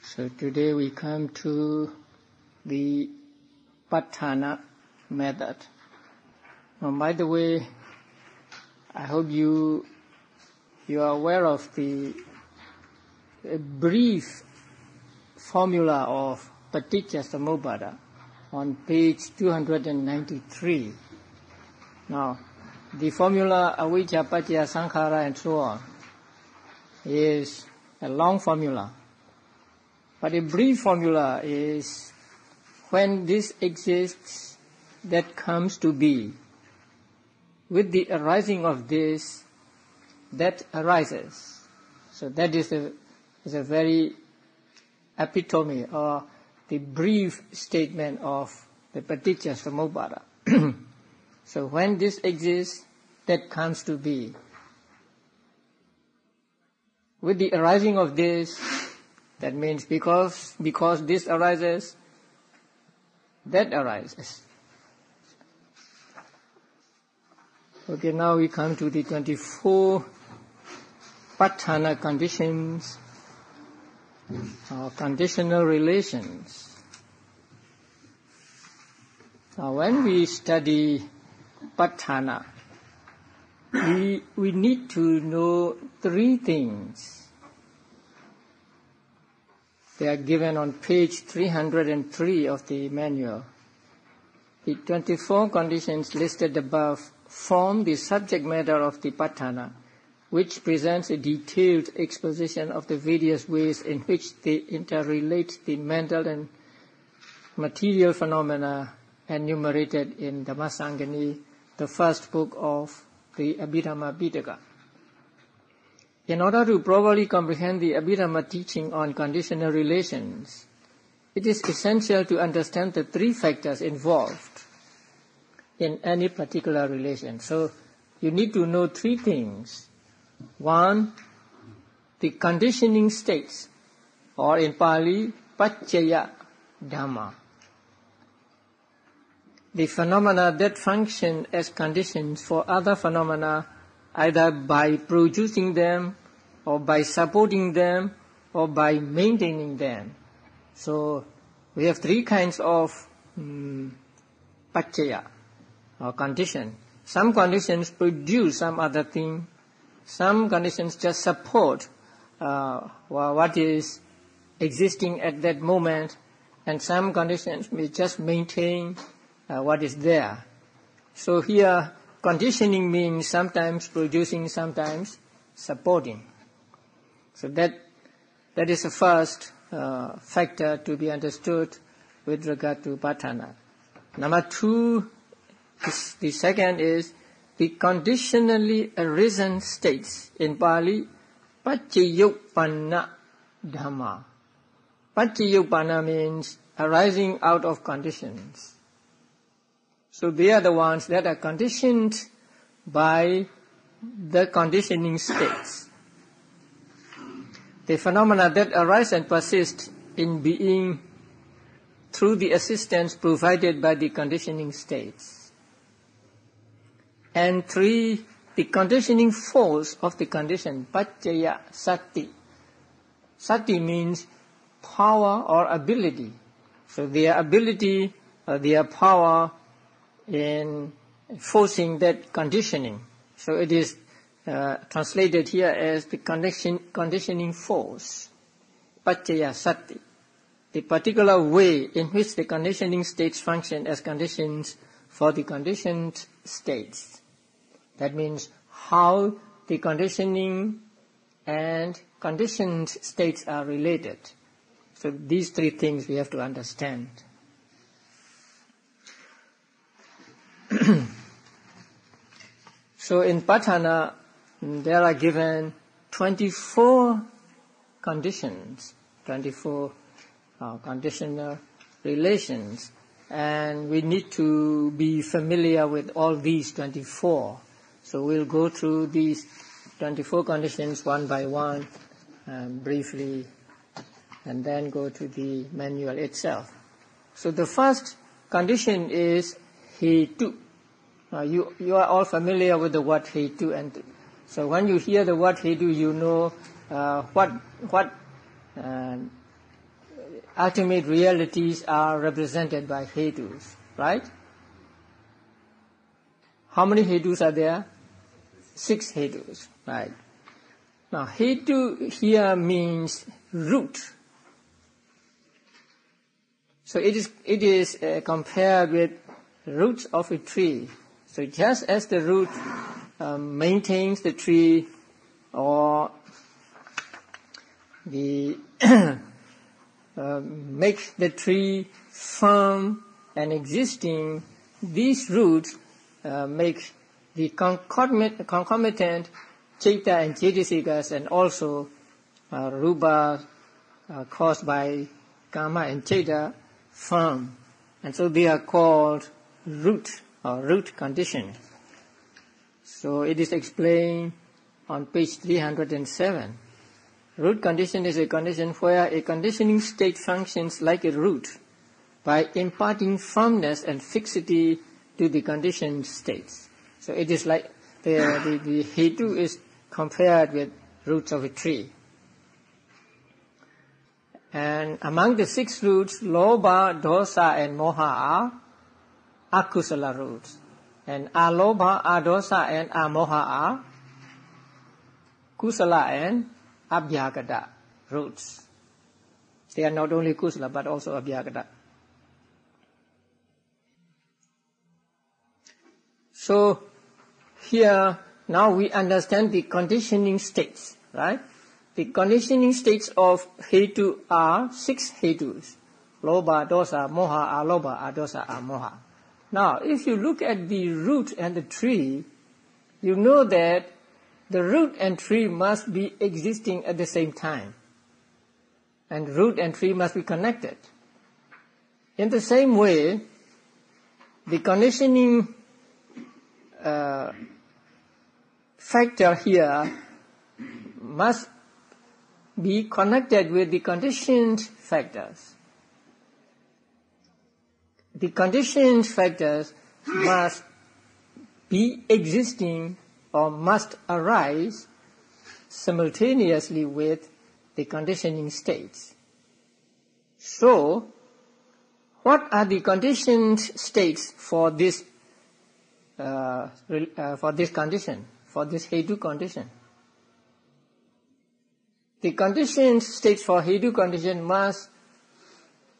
So today we come to the Patthana method. Now, by the way, I hope you are aware of the brief formula of Paticcasamuppada on page 293. Now, the formula avijja paccaya sankhara and so on is a long formula. But a brief formula is when this exists, that comes to be. With the arising of this, that arises. So that is a very epitome or the brief statement of the Paticcasamuppada. So when this exists, that comes to be. With the arising of this, that means because this arises, that arises. Okay, now we come to the 24 Patthana conditions, or conditional relations. Now when we study Patthana, we need to know three things. They are given on page 303 of the manual. The 24 conditions listed above form the subject matter of the Patthana, which presents a detailed exposition of the various ways in which they interrelate the mental and material phenomena enumerated in Dhammasangani, the first book of the Abhidhamma Pitaka. In order to properly comprehend the Abhidhamma teaching on conditional relations, it is essential to understand the three factors involved in any particular relation. So you need to know three things. One, the conditioning states, or in Pali, paccaya dhamma. The phenomena that function as conditions for other phenomena, either by producing them, or by supporting them, or by maintaining them. So we have three kinds of paccaya, or condition. Some conditions produce some other thing. Some conditions just support what is existing at that moment, and some conditions may just maintain what is there. So here, conditioning means sometimes producing, sometimes supporting. So that is the first factor to be understood with regard to Patthana. Number two, the second is the conditionally arisen states. In Pali, paccayuppanna dhamma. Paccayuppanna means arising out of conditions. So they are the ones that are conditioned by the conditioning states. The phenomena that arise and persist in being through the assistance provided by the conditioning states. And three, the conditioning force of the condition, paccaya sati. Sati means power or ability. So their ability, their power in forcing that conditioning. So it is translated here as the conditioning force, paccaya sati. The particular way in which the conditioning states function as conditions for the conditioned states. That means how the conditioning and conditioned states are related. So these three things we have to understand. So in Patthana, there are given 24 conditions, 24 conditional relations, and we need to be familiar with all these 24. So we'll go through these 24 conditions one by one, briefly, and then go to the manual itself. So the first condition is hetu. You are all familiar with the word hetu, and so when you hear the word hetu, you know what ultimate realities are represented by hetus, right? How many hetus are there? 6 hetus, right? Now, hetu here means root. So it is compared with roots of a tree. So just as the root maintains the tree, or the makes the tree firm and existing, these roots make the concomitant Chitta and Cetasikas, and also Rupa caused by Kama and Chitta firm. And so they are called root or root condition. So it is explained on page 307. Root condition is a condition where a conditioning state functions like a root by imparting firmness and fixity to the conditioned states. So it is like the hetu is compared with roots of a tree. And among the 6 roots, lobha, dosa and moha are akusala roots. And alobha, adosa and amoha are kusala and abhyagata roots. They are not only kusala but also abhyagata. So here now we understand the conditioning states, right? The conditioning states of hetu are 6 hetus. Lobha, dosa, moha, alobha, adosa, amoha. Now, if you look at the root and the tree, you know that the root and tree must be existing at the same time. And root and tree must be connected. In the same way, the conditioning factor here must be connected with the conditioned factors. The conditioned factors must be existing or must arise simultaneously with the conditioning states. So, what are the conditioned states for this condition, for this hetu condition? The conditioned states for hetu condition must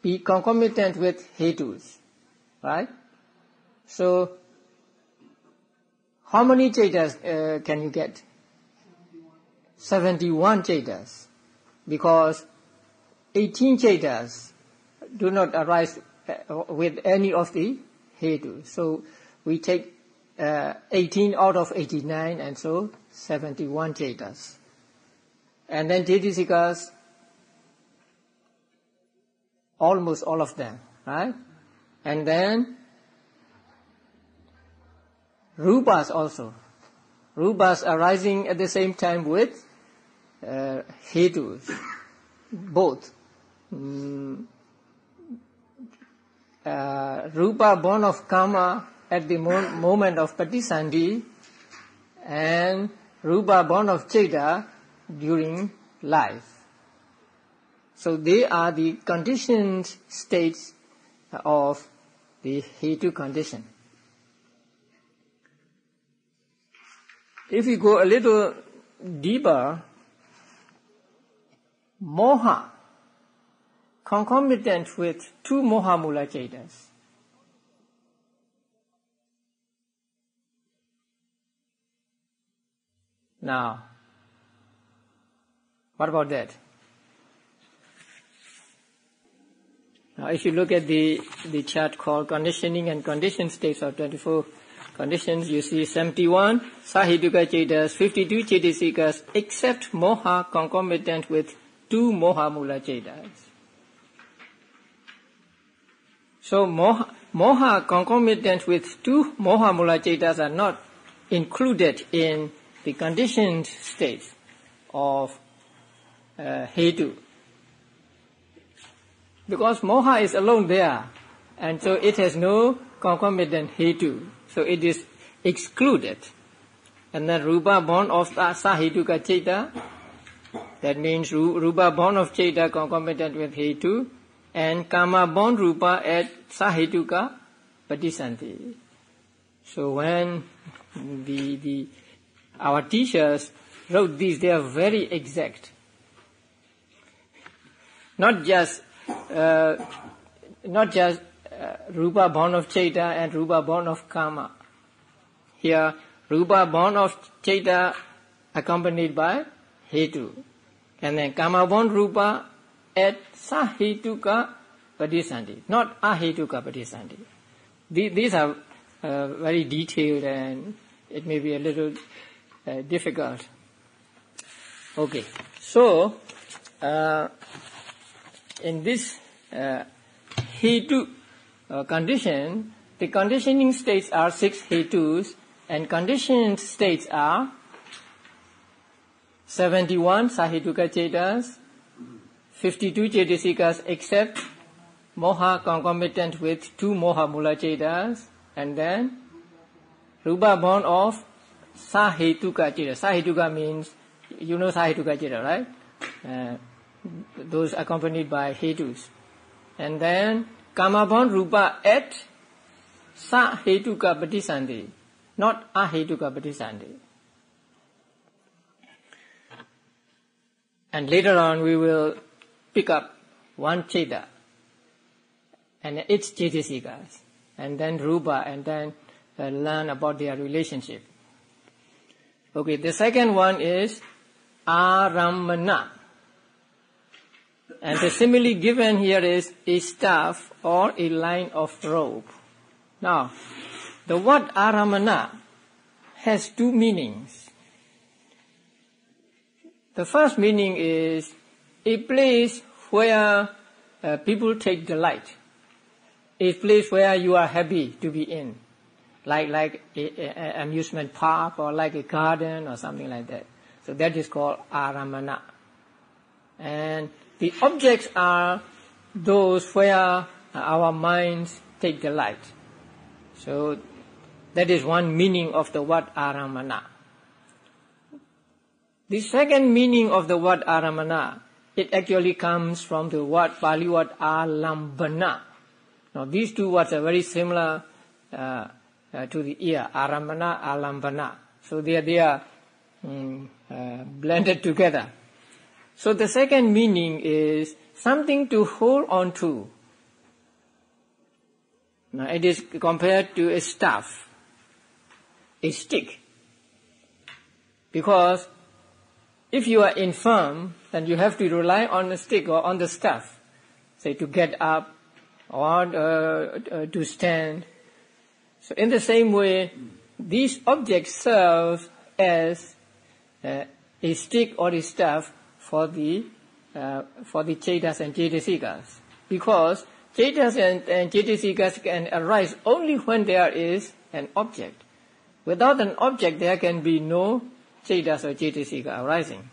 be concomitant with hetus, right? So, how many chetas can you get? 71 chetas. Because 18 chetas do not arise with any of the hetus. So, we take 18 out of 89, and so 71 chetas. And then Cetasikas, almost all of them, right? And then Rupas also. Rupas arising at the same time with hetus, both. Rupa born of Kama at the moment of Patisandhi, and Rupa born of Chitta during life. So they are the conditioned states of the hetu condition. If we go a little deeper, moha, concomitant with 2 moha mula chetas. Now, what about that? Now, if you look at the chart called Conditioning and Conditioned States of 24 conditions, you see 71 Sahetuka Chetas, 52 Cetasikas, except Moha concomitant with 2 Moha Mula Chetas. So Moha concomitant with 2 Moha Mula Chetas are not included in the conditioned states of hetu. Because moha is alone there, and so it has no concomitant hetu, so it is excluded. And then rupa born of sahetuka chitta, that means rupa born of chitta concomitant with hetu, and Kama born Rupa at Sahetuka Patisanti. So when our teachers wrote these, they are very exact. Not just Rupa born of Chaita and Rupa born of Kama. Here, Rupa born of Chaita accompanied by Hetu. And then Kama born Rupa at Sahetuka Patisanti, not Ahetuka Patisanti. These are very detailed and it may be a little difficult. Okay, so in this Hetu condition, the conditioning states are 6 Hetus and conditioned states are 71 Sahetuka Chetas, 52 Chetasikas except Moha concomitant with 2 Moha Mula Chetas, and then Rupa born of Sahetuka Cheta. Sahetuka means, you know Sahetuka Cheta, right? Those accompanied by Hetus. And then Kama born Rupa at Sahetuka Patisanti, not Ahetuka Patisanti. And later on we will pick up one Cheta and its Chetasikas, and then Rupa, and then learn about their relationship. Okay, the second one is Aramana. And the simile given here is a staff or a line of rope. Now, the word Aramana has 2 meanings. The first meaning is a place where people take delight, a place where you are happy to be in, like an amusement park or like a garden or something like that. So that is called Aramana. And the objects are those where our minds take delight. So that is one meaning of the word Aramana. The second meaning of the word Aramana, it actually comes from the Pali word Alambana. Now these 2 words are very similar to the ear, Aramana, Alambana. So they are blended together. So the second meaning is something to hold on to. Now it is compared to a staff, a stick. Because if you are infirm, then you have to rely on the stick or on the staff, say to get up or to stand. So in the same way, these objects serve as a stick or a staff for the Chetas and Chetasikas. Because Chetas and Chetasikas can arise only when there is an object. Without an object, there can be no Chetas or Chetasika arising.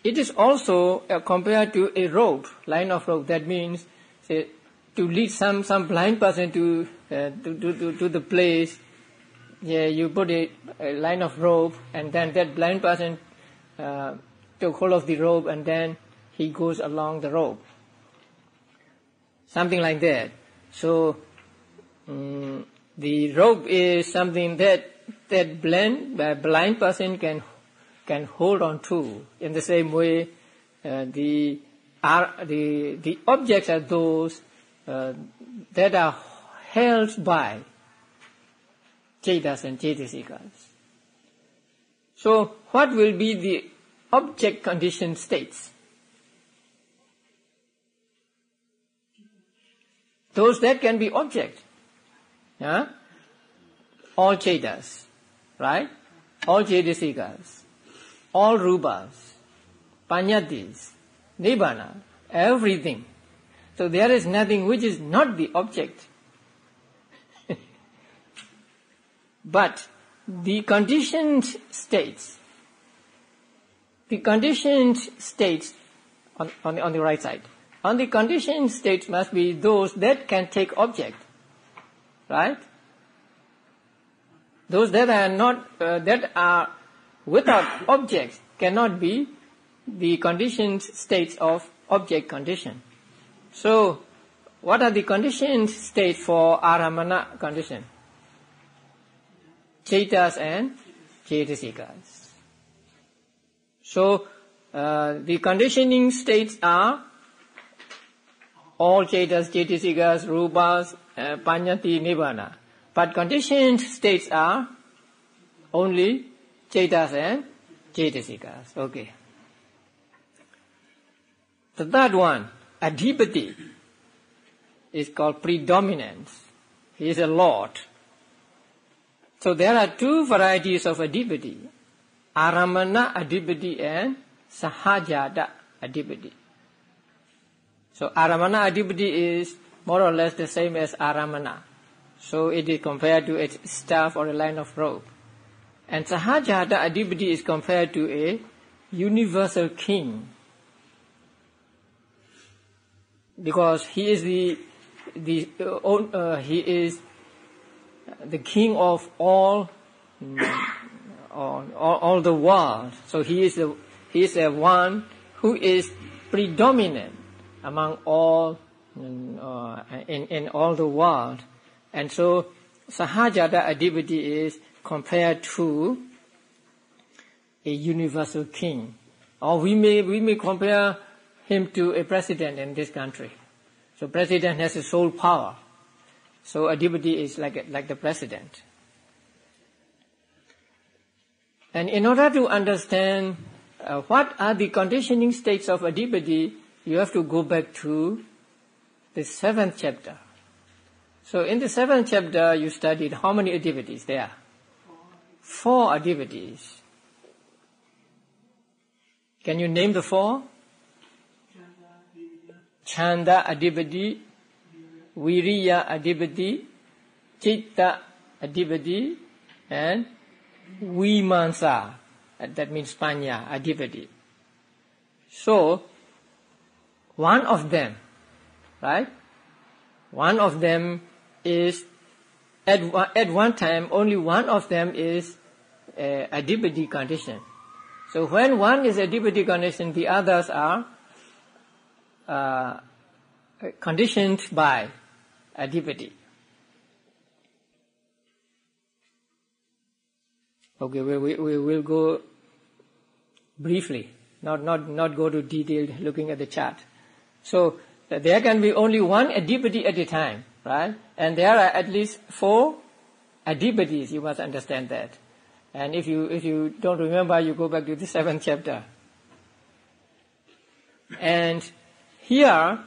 It is also compared to a rope, line of rope. That means, say, to lead some blind person to the place. Yeah, you put a line of rope, and then that blind person took hold of the rope, and then he goes along the rope. Something like that. So the rope is something that blind person can hold on to. In the same way, the objects are those that are held by Chetas and Chetasikas. So what will be the object conditioned states? Those that can be object. Yeah? All Chetas, right? All Chetasikas, all Rupas, Panyatis, Nibbana, everything. So there is nothing which is not the object. But the conditioned states on the right side. On the conditioned states must be those that can take object, right? Those that are not, that are without objects cannot be the conditioned states of object condition. So, what are the conditioned states for Aramana condition? Cetas and Cetasikas. So, the conditioning states are all Cetas, Cetasikas, Rupas, Panyati, Nibbana. But conditioned states are only Cetas and Cetasikas. Okay. The third one, Adhipati, is called predominance. He is a lord. So there are two varieties of Adhipati, Aramana Adhipati and Sahajada Adhipati. So Aramana Adhipati is more or less the same as Aramana. So it is compared to a staff or a line of rope. And Sahajada Adhipati is compared to a universal king. Because he is the king of all the world. So he is the one who is predominant among all in all the world. And so Sahajada Adhipati is compared to a universal king. Or we may compare him to a president in this country. So president has a sole power. So Adhipati is like the president. And in order to understand what are the conditioning states of Adhipati, you have to go back to the 7th chapter. So in the 7th chapter, you studied how many Adhipatis there? 4 Adhipatis. Can you name the 4? Chanda Adhipati, Viriya Adhipati, Chitta Adhipati, and Vimansa. That means Panya Adhipati. So, one of them, right? One of them is, at one time, only one of them is Adhipati condition. So when one is Adhipati condition, the others are conditioned by Adhipati. Okay, we will go briefly, not go to detailed looking at the chart. So there can be only one Adhipati at a time, right? And there are at least 4 Adhipatis, you must understand that. And if you don't remember, you go back to the 7th chapter. And here,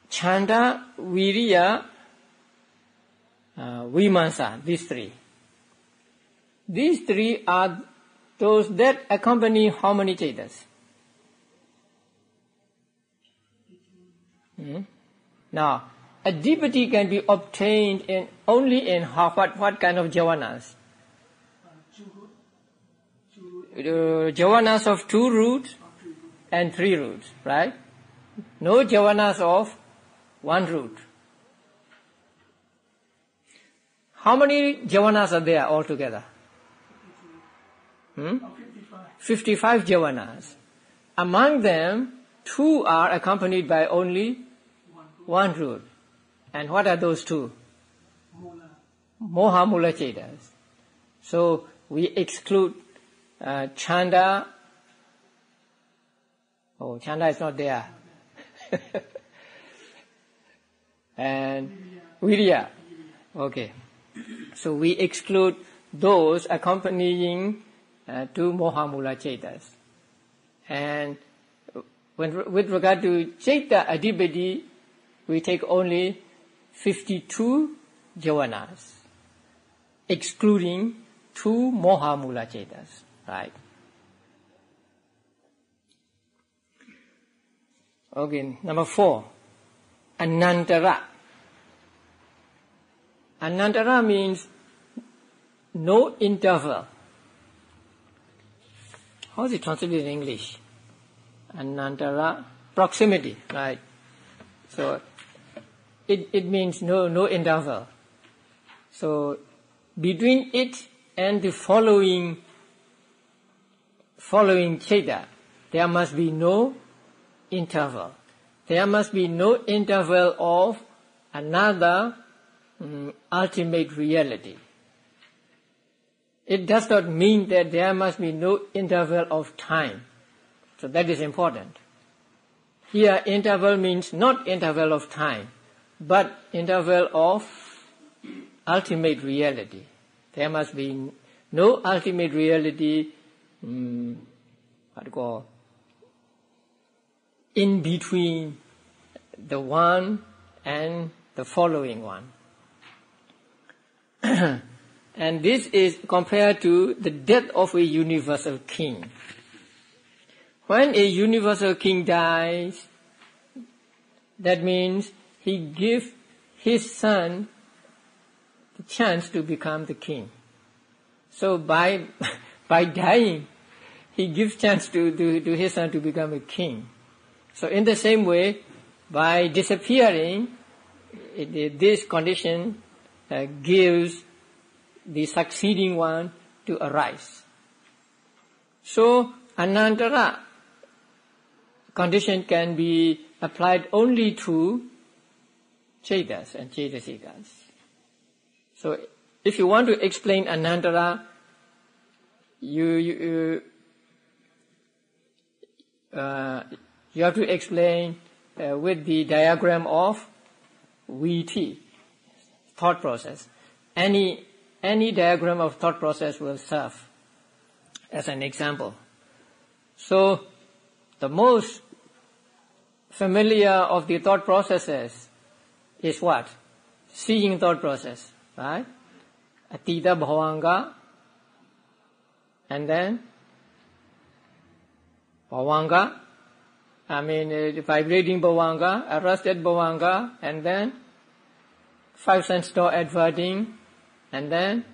Chanda, Viriya, Vimansa, these 3. These 3 are those that accompany how many Cetas? Now, Adhipati can be obtained only in what kind of javanas? Javanas of 2 roots and 3 roots, right? No javanas of 1 root. How many javanas are there altogether? 55 javanas. Among them, 2 are accompanied by only 1 root. And what are those 2? Moha Mula Cetas. So we exclude Chanda. Oh, Chanda is not there. And Viriya. Okay. So we exclude those accompanying 2 Moha Mula Cetas. And with regard to Ceta Adhipati, we take only 52 javanas, excluding 2 Moha Mula Cetas, right? Okay, number 4, Anantara. Anantara means no interval. How is it translated in English? Anantara, proximity, right? So it means no interval. So between it and the following Ceta, there must be no interval. there must be no interval of another ultimate reality. It does not mean that there must be no interval of time. So that is important. Here interval means not interval of time, but interval of ultimate reality. There must be no ultimate reality in between the one and the following one. And this is compared to the death of a universal king. When a universal king dies, that means he gives his son the chance to become the king. So by dying, he gives chance to his son to become a king. So in the same way, by disappearing, this condition gives the succeeding one to arise. So anantara condition can be applied only to chetas and cetasikas. So if you want to explain anantara, you have to explain with the diagram of VT, thought process. Any diagram of thought process will serve as an example. So the most familiar of the thought processes is what? Seeing thought process, right? Atita bhavanga, and then bhavanga, the vibrating bhavanga, arrested bhavanga, and then five sense door adverting, and then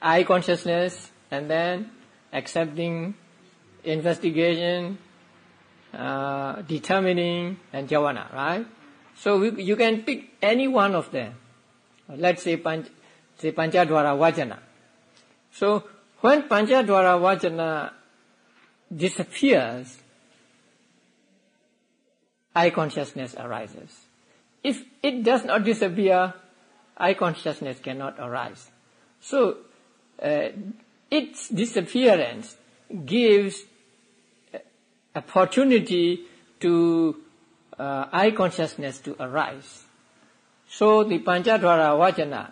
eye consciousness, and then accepting, investigation, determining, and jhana, right? So you can pick any one of them. Let's say Panchadvara Vajana. So when Panchadvara Vajana disappears, eye consciousness arises. If it does not disappear, eye consciousness cannot arise. So its disappearance gives opportunity to eye consciousness to arise. So the Panchadvara Vajana,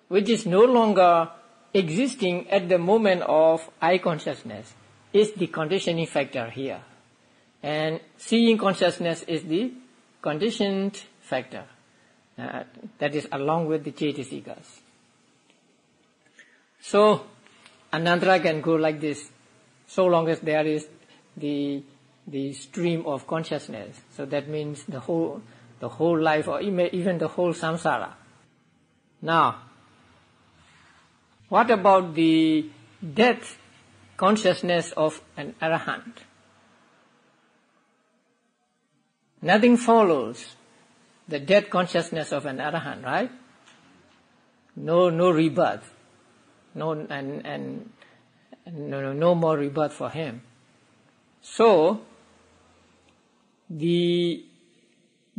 which is no longer existing at the moment of eye consciousness, is the conditioning factor here. And seeing consciousness is the conditioned factor. That is along with the cetasikas. So anantara can go like this, so long as there is the stream of consciousness. So that means the whole life, or even the whole samsara. Now, what about the death consciousness of an arahant? Nothing follows the death consciousness of an arahant, right? No rebirth, no more rebirth for him. So the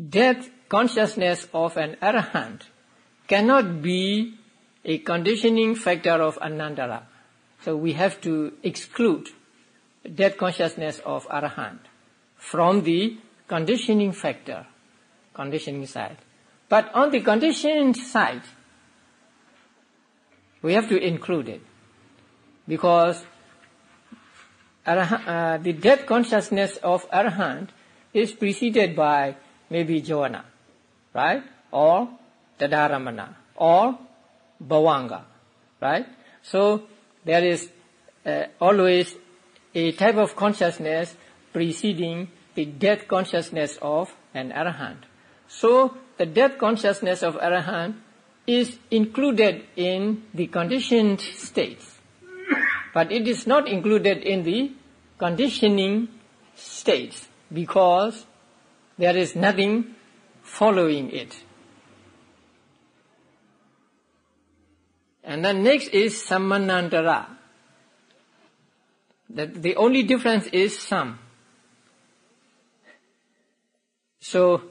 death consciousness of an arahant cannot be a conditioning factor of anantara. So we have to exclude death consciousness of arahant from the conditioning factor, conditioning side. But on the conditioned side, we have to include it, because the death consciousness of arahant is preceded by maybe jhana, right? Or tadaramana, or bhavanga, right? So there is always a type of consciousness preceding the death consciousness of an arahant. So the death consciousness of arahant is included in the conditioned states, but it is not included in the conditioning states because there is nothing following it. And then next is sammanantara. The only difference is sam. So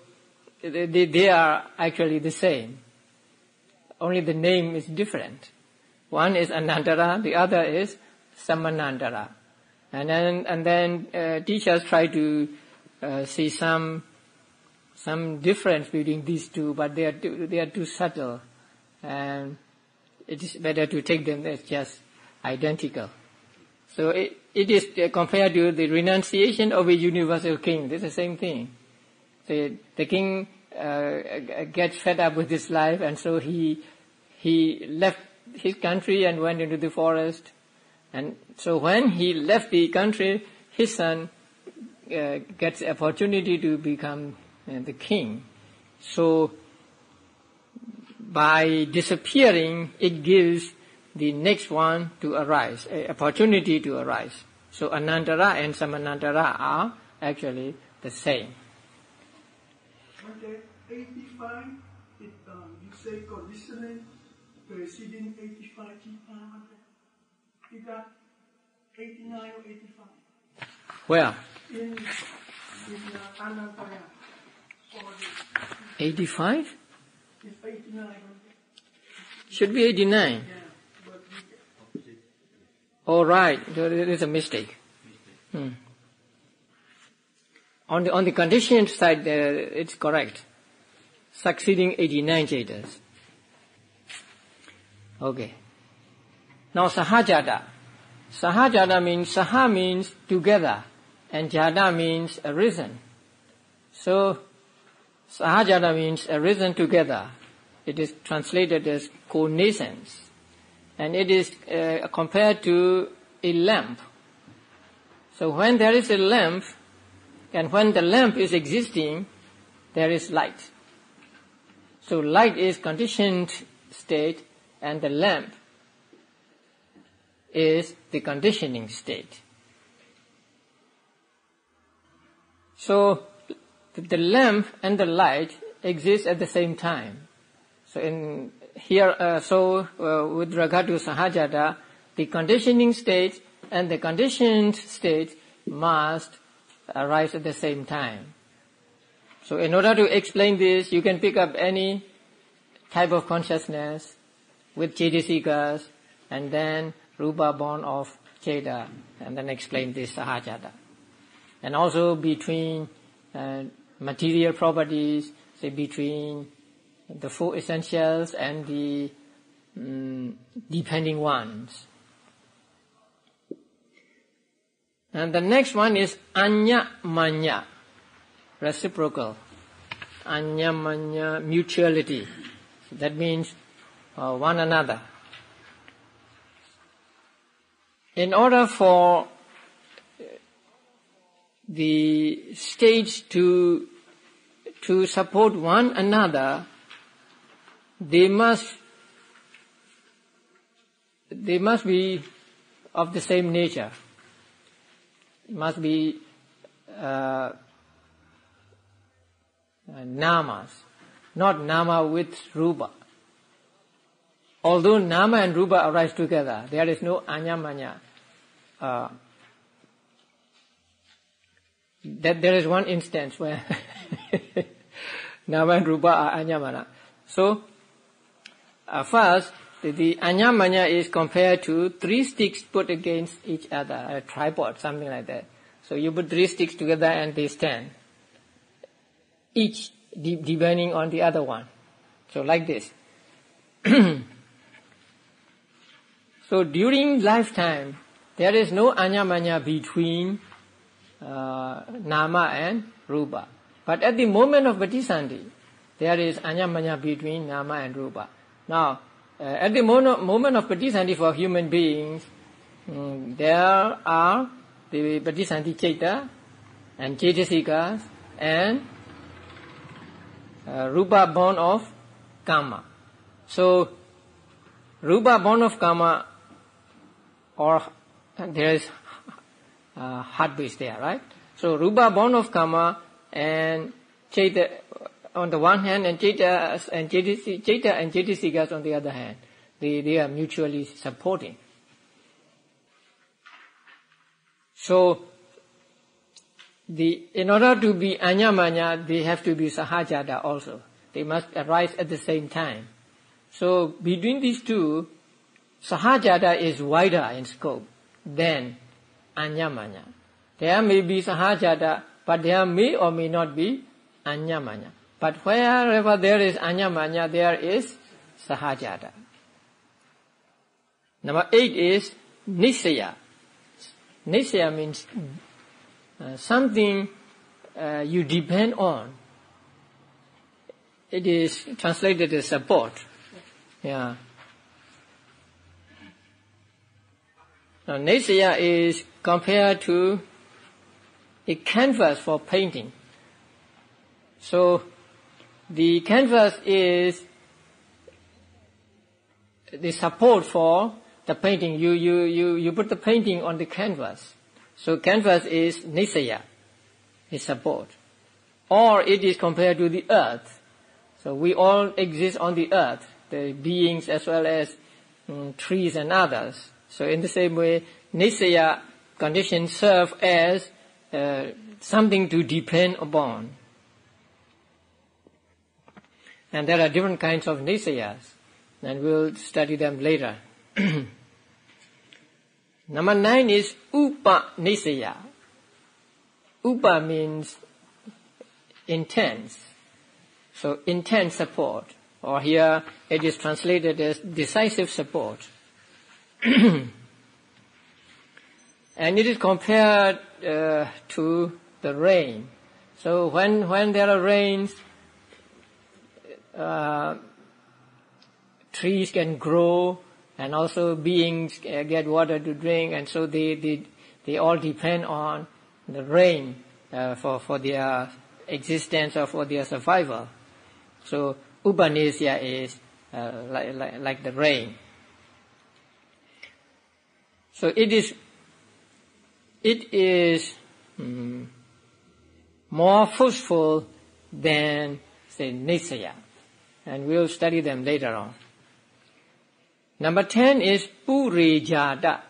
they are actually the same. Only the name is different. One is Anantara, the other is Samanantara. And then teachers try to see some difference between these two, but they are too subtle, and it is better to take them as just identical. So it is compared to the renunciation of a universal king. It's the same thing. The king gets fed up with his life, and so he left his country and went into the forest. And so when he left the country, his son gets the opportunity to become the king. So by disappearing, it gives the next one to arise, an opportunity to arise. So Anantara and Samanantara are actually the same. Okay, 85, you say conditioning preceding 85 you got 89 or 85? Where? In Anantara. 85? It's 89. Should be 89. Yeah, but Oh, right. There is a mistake. On the conditioned side, it's correct. Succeeding 89 Chetas. Okay. Now Sahajata. Sahajata means, Saha means together, and Jata means arisen. So Sahajata means arisen together. It is translated as co-nascence. And it is compared to a lamp. So when there is a lamp, and when the lamp is existing, there is light. So light is conditioned state, and the lamp is the conditioning state. So the lamp and the light exist at the same time. So in here, with regard to Sahajata, the conditioning state and the conditioned state must arise at the same time. So in order to explain this, you can pick up any type of consciousness with Cetasikas and then Rupa born of Cheta, and then explain this Sahajata. And also between material properties, say between the four essentials and the depending ones. And the next one is Anya Manya, reciprocal. Anya Manya, mutuality. That means one another. In order for the states to support one another, they must be of the same nature. Must be namas, not nama with rupa. Although nama and rupa arise together, there is no anyamanya. That there is one instance where nama and rupa are anyamana. So first, the anyamanya is compared to 3 sticks put against each other, a tripod, something like that. So you put 3 sticks together and they stand, each depending on the other one. So like this. So during lifetime, there is no anyamanya between nama and rupa. But at the moment of Patisandhi, there is anyamanya between nama and rupa. Now, at the moment of Patisandhi for human beings, there are the Patisandhi Cheta and Cetasikas and Rupa born of Kama. So, Rupa born of Kama, or there is heart base there, right? So, Rupa born of Kama and Cheta on the one hand, and Cheta and Cetasikas on the other hand. They are mutually supporting. in order to be anyamanya, they have to be sahajata also. They must arise at the same time. So between these two, sahajata is wider in scope than anyamanya. There may be sahajata, but there may or may not be anyamanya. But wherever there is anyamanya, there is sahajata. Number 8 is nisaya. Nisaya means something you depend on. It is translated as support. Yeah. Now, nisaya is compared to a canvas for painting. So, the canvas is the support for the painting. You put the painting on the canvas. So, canvas is nisaya, is support. Or it is compared to the earth. So, we all exist on the earth, the beings as well as trees and others. So, in the same way, nisaya conditions serve as something to depend upon. And there are different kinds of nisayas, and we'll study them later. Number 9 is upa nisaya. Upa means intense. So intense support, or here it is translated as decisive support. And it is compared to the rain. So when there are rains, trees can grow, and also beings get water to drink, and so they all depend on the rain for their existence or for their survival. So upanisya is like the rain. So it is more forceful than, say, nisaya. And we'll study them later on. Number 10 is pure jada.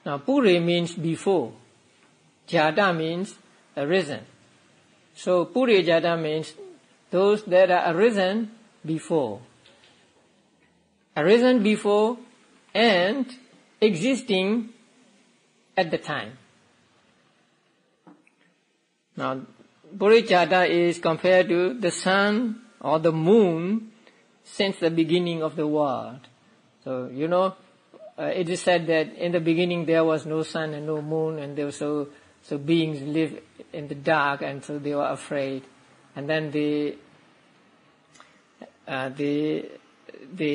Now, pure means before. Jada means arisen. So, pure jada means those that are arisen before. Arisen before and existing at the time. Now, pure jada is compared to the sun or the moon since the beginning of the world. So, it is said that in the beginning there was no sun and no moon, and there were so beings lived in the dark, and so they were afraid. And then they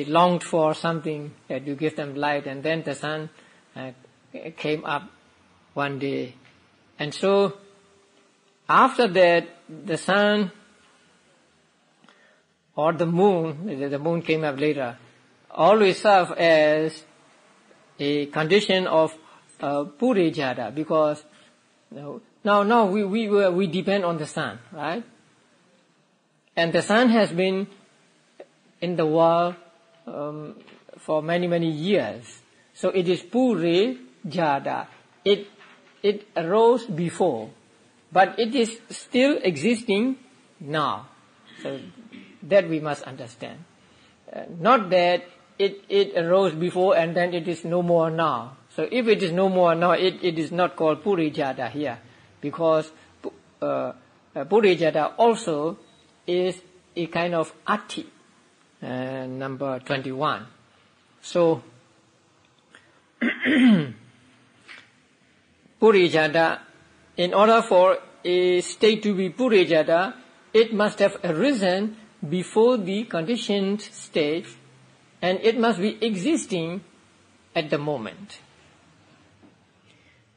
longed for something that to give them light, and then the sun came up one day. And so, after that, the sun or the moon came up later, always serve as a condition of pure jada, because now we depend on the sun, right? And the sun has been in the world for many years. So it is pure jada. It arose before, but it is still existing now. So that we must understand. Not that it arose before and then it is no more now. So if it is no more now, it is not called pure jada here, because pure jada also is a kind of ati, number 21. So pure jada, in order for a state to be pure jada, it must have arisen before the conditioned state, and it must be existing at the moment.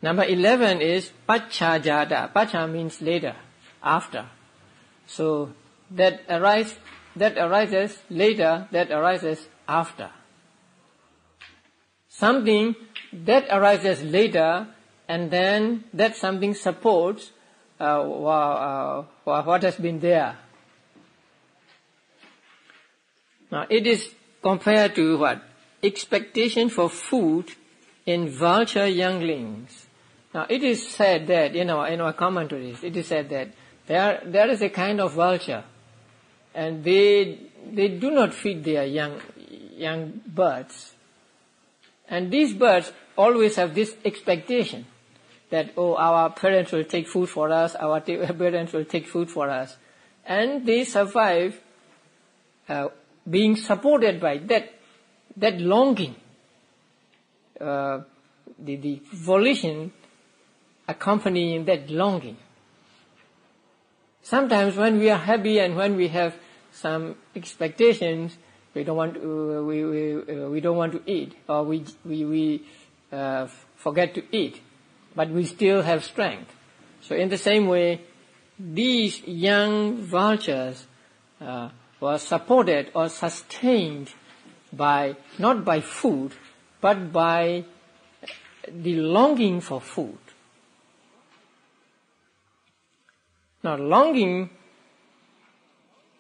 Number 11 is pacha jada. Pacha means later, after. So that arises later, that arises after. Something that arises later, and then that something supports what has been there. Now, it is compared to what? Expectation for food in vulture younglings. Now it is said that, in our commentaries, it is said that there is a kind of vulture, and they do not feed their young birds. And these birds always have this expectation that, our parents will take food for us, our parents will take food for us. And they survive being supported by that longing, the volition accompanying that longing. Sometimes when we are happy and when we have some expectations, we don't want to eat, or we forget to eat, but we still have strength. So in the same way, these young vultures were supported or sustained by, not by food, but by the longing for food. Now, longing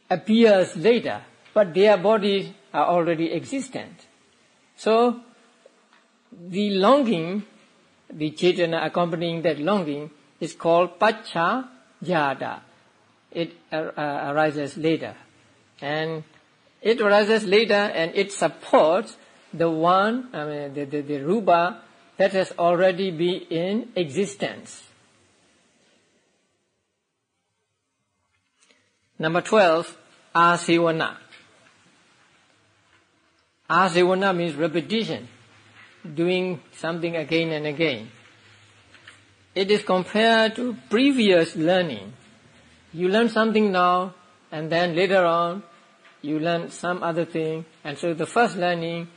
appears later, but their bodies are already existent. So, the longing, the chetana accompanying that longing, is called pacha jada. It arises later. And it arises later and it supports the one, the rupa that has already been in existence. Number 12, asivana. Asivana means repetition, doing something again and again. It is compared to previous learning. You learn something now, and then later on, you learn some other thing, and so the first learning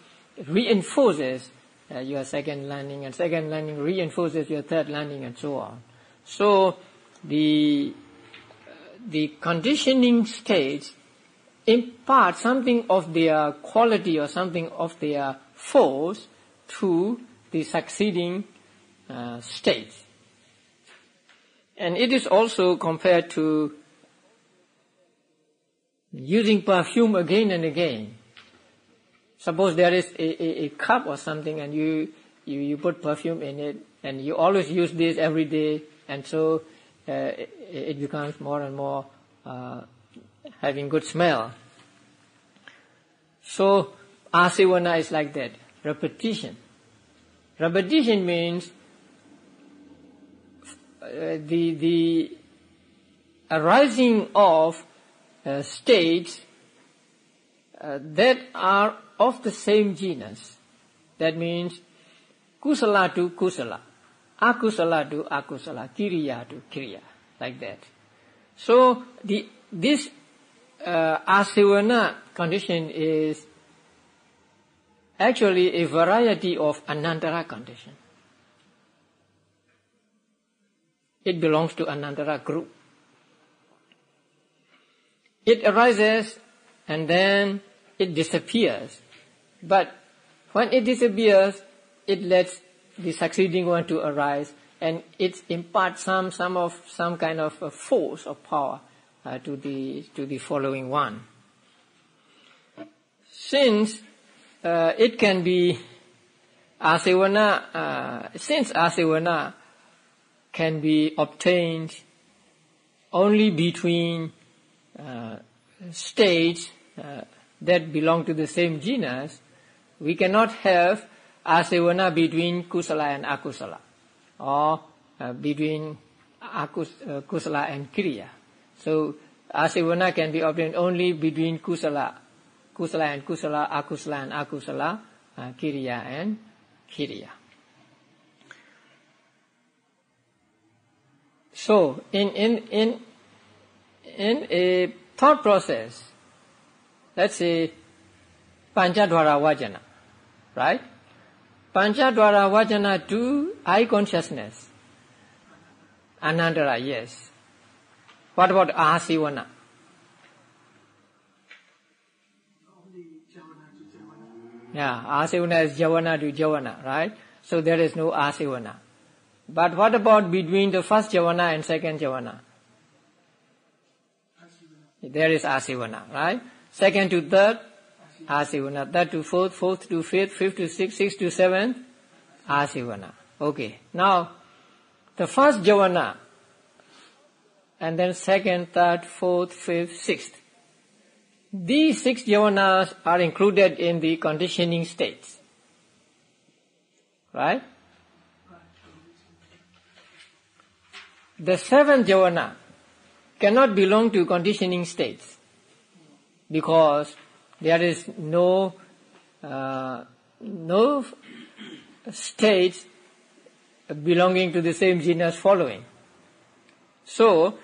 reinforces your second learning, and second learning reinforces your third learning, and so on. So, the conditioning states impart something of their quality or something of their force to the succeeding states. And it is also compared to using perfume again and again. Suppose there is a cup or something and you put perfume in it and you always use this every day, and so it becomes more and more having good smell. So asivana is like that, repetition. Repetition means the arising of states that are of the same genus. That means kusala to kusala, akusala to akusala, kiriya to kiriya, like that. So this asivana condition is actually a variety of anantara condition. It belongs to anantara group. It arises and then it disappears. But when it disappears, it lets the succeeding one to arise, and it imparts some kind of a force or power to the following one. Since it can be asivana, since asivana can be obtained only between states that belong to the same genus, we cannot have asivana between kusala and akusala, or between kusala and kiriya. So asivana can be obtained only between kusala and kusala, akusala and akusala, kiriya and kiriya. So in a thought process, let's say Panchadwara Vajana, right? Panchadwara Vajana to eye consciousness. Anantara, yes. What about asivana? Yeah, asivana is javana to javana, right? So there is no asivana. But what about between the first javana and second javana? There is asivana, right? Second to third, asivana. Third to fourth, fourth to fifth, fifth to sixth, sixth to seventh, asivana. Okay. Now, The first jhana, and then second, third, fourth, fifth, sixth. These 6 jhanas are included in the conditioning states. Right? The 7th jhana cannot belong to conditioning states because there is no states belonging to the same genus following. So,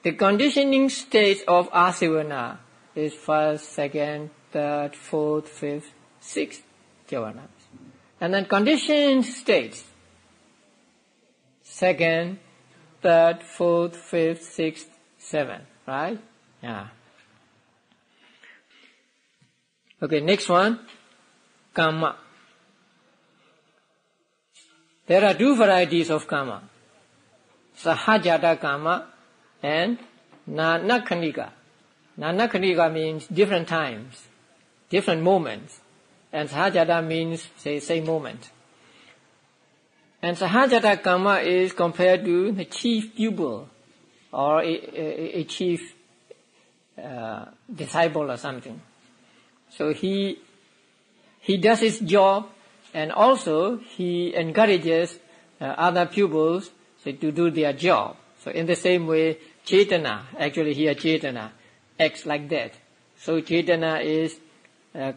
the conditioning states of asivana is first, second, third, fourth, fifth, sixth jhanas. And then conditioned states, second, third, fourth, fifth, sixth, seventh, right? Yeah. Okay, next one, karma. There are 2 varieties of karma. Sahajata karma and nanakhanika. Nanakhanika means different times, different moments. And sahajata means, say, same moment. And sahajata karma is compared to the chief pupil or a chief disciple or something. So he does his job, and also he encourages other pupils to do their job. So in the same way, Chaitana, actually here Chaitana, acts like that. So Chaitana is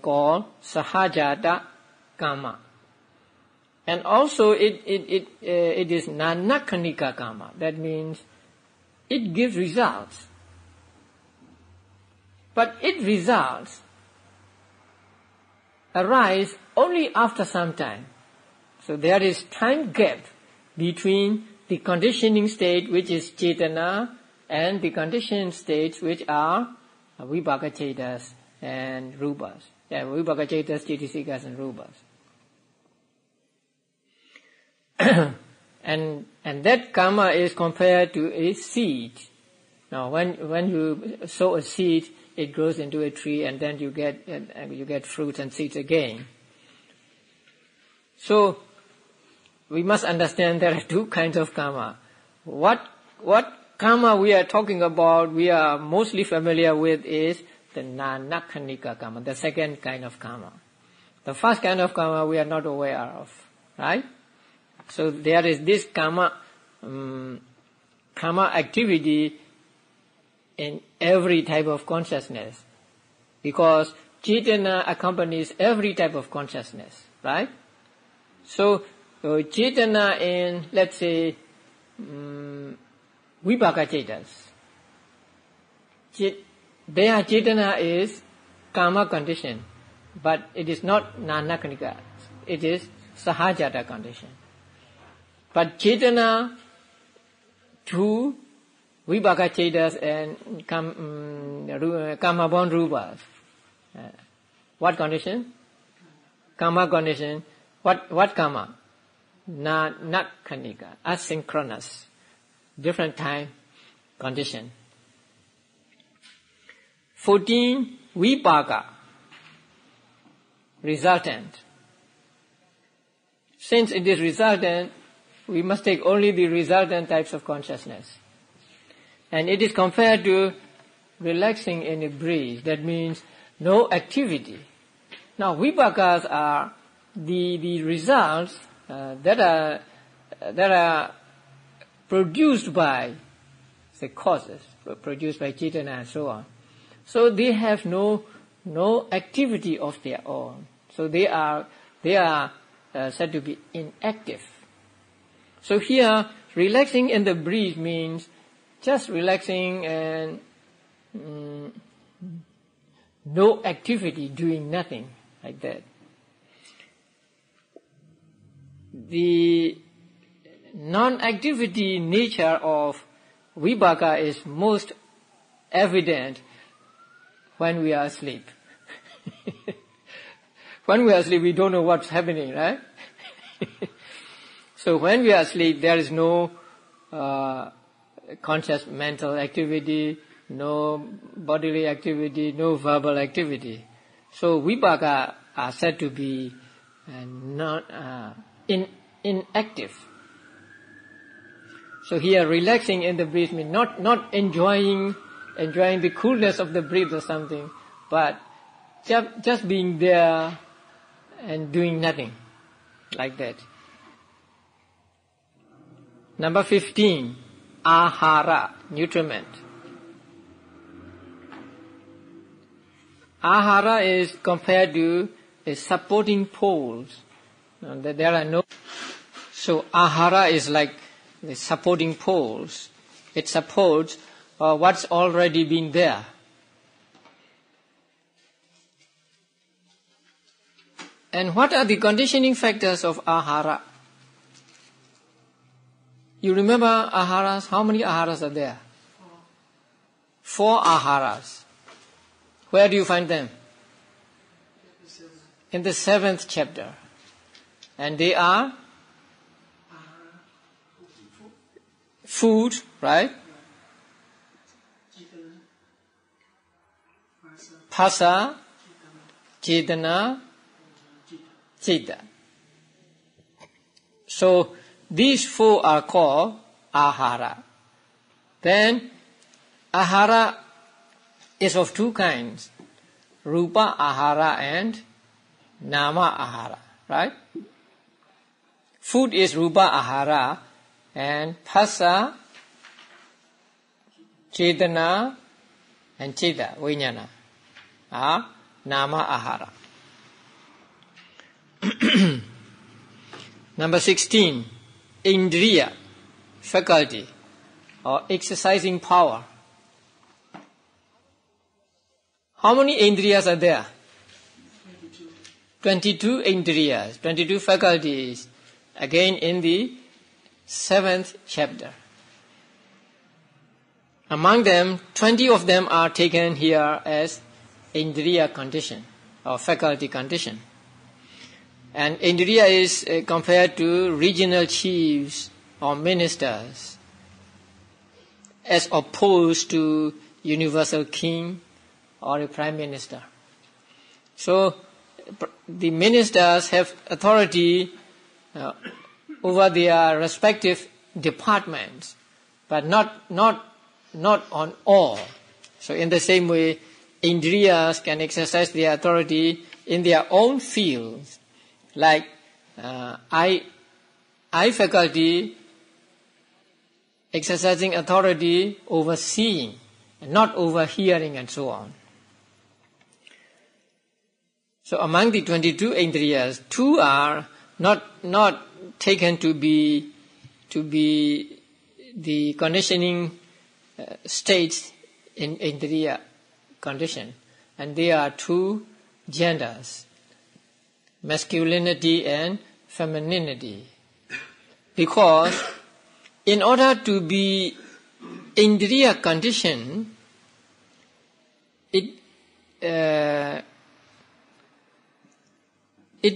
called Sahajata Karma. And also it is Nanakhanika Karma. That means it gives results. But its results arise only after some time. So there is time gap between the conditioning state, which is Chaitana, and the conditioned states, which are Vipaka Chetas and Rupas. Yeah, Vipaka Chetas, Cetasikas and Rupas. And that karma is compared to a seed. Now, when you sow a seed, it grows into a tree, and then you get fruits and seeds again. So we must understand there are 2 kinds of karma. What karma we are talking about, we are mostly familiar with, is the nanakhanika karma, the second kind of karma. The first kind of karma we are not aware of, right? So there is this karma activity in every type of consciousness, because Chaitana accompanies every type of consciousness, right? So Chaitana in, let's say, Vipaka Chetas, their Chaitana is karma condition, but it is not nanakhanika, it is sahajata condition. But Chaitana to Vipaka Chetas and karma born rupas. What condition? Karma condition. What karma? Nanakhanika, asynchronous, different time condition. 14, Vipaka, resultant. Since it is resultant, we must take only the resultant types of consciousness. And it is compared to relaxing in a breeze. That means no activity. Now, vipakas are the results that are produced by the causes, produced by Chaitana and so on. So they have no activity of their own. So they are said to be inactive. So here, relaxing in the breeze means just relaxing and no activity, doing nothing, like that. The non-activity nature of vipaka is most evident when we are asleep. When we are asleep, we don't know what's happening, right? So when we are asleep, there is no conscious mental activity, no bodily activity, no verbal activity. So vipaka are said to be inactive. So here relaxing in the breath means not enjoying the coolness of the breath or something, but just being there and doing nothing, like that. Number 15, ahara, nutriment. Ahara is compared to a supporting poles. There are no. So ahara is like the supporting poles. It supports what's already been there. And what are the conditioning factors of ahara? You remember aharas? How many aharas are there? 4 aharas. Where do you find them? In the 7th chapter. And they are food, right? Phasa, Chetana, Chitta. So these 4 are called ahara. Then ahara is of 2 kinds, rupa ahara and nama ahara, right? Food is rupa ahara and phasa, chetana and chitta, vijnana, are nama ahara. Number 16, indriya, faculty or exercising power. How many indriyas are there? 22 indriyas, 22 faculties, again in the 7th chapter. Among them, 20 of them are taken here as indriya condition or faculty condition. And indriya is compared to regional chiefs or ministers as opposed to universal king or a prime minister. So the ministers have authority over their respective departments, but not on all. So in the same way, indriyas can exercise their authority in their own fields. Like eye faculty exercising authority over seeing, and not over hearing and so on. So among the 22 indriyas, 2 are not taken to be the conditioning states in indriya condition, and they are 2 genders, masculinity and femininity. Because in order to be indriya condition, it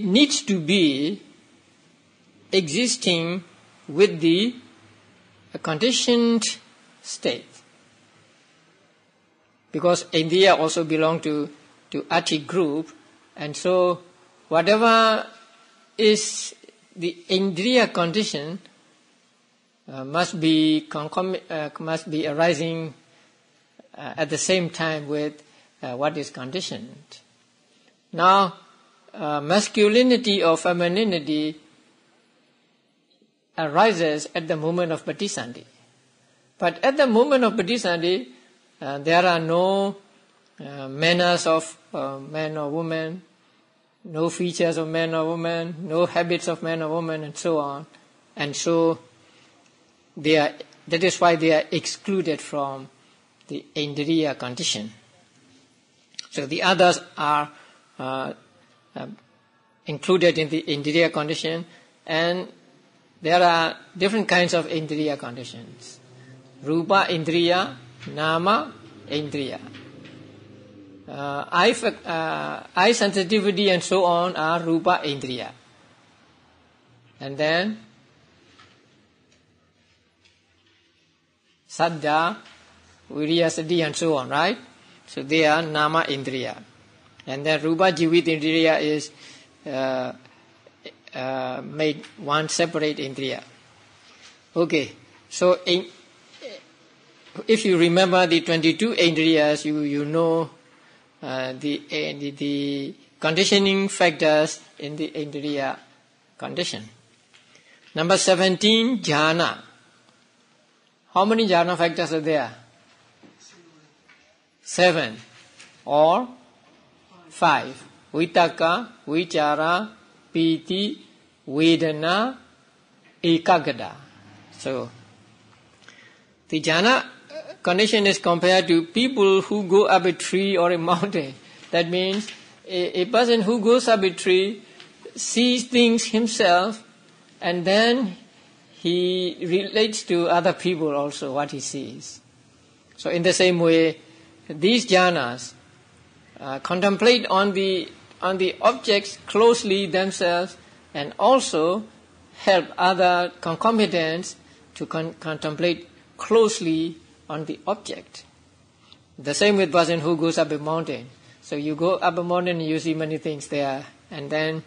needs to be existing with the conditioned state. Because indriya also belong to ati group, and so whatever is the indriya condition must be arising at the same time with what is conditioned. Now, masculinity or femininity arises at the moment of patisandhi. But at the moment of patisandhi, there are no manners of man or woman, no features of man or woman, no habits of man or woman, and so on. And so that is why they are excluded from the indriya condition. So the others are included in the indriya condition, and there are different kinds of indriya conditions. Rupa indriya, nama indriya. Eye sensitivity and so on are rupa indriya. And then saddha, virya, sati and so on, right? So they are nama indriya. And then rupa jivit indriya is made one separate indriya. Okay, So if you remember the 22 Indriyas, you know the conditioning factors in the Indriya condition. Number 17, jhana. How many jhana factors are there? 7 or 5. Vitaka, vichara, piti, vedana, ekaggata. So, the jhana condition is compared to people who go up a tree or a mountain. That means a person who goes up a tree sees things himself and then he relates to other people also what he sees. So in the same way, these jhanas contemplate on the objects closely themselves and also help other concomitants to contemplate closely on the object. The same with person who goes up a mountain. So you go up a mountain and you see many things there, and then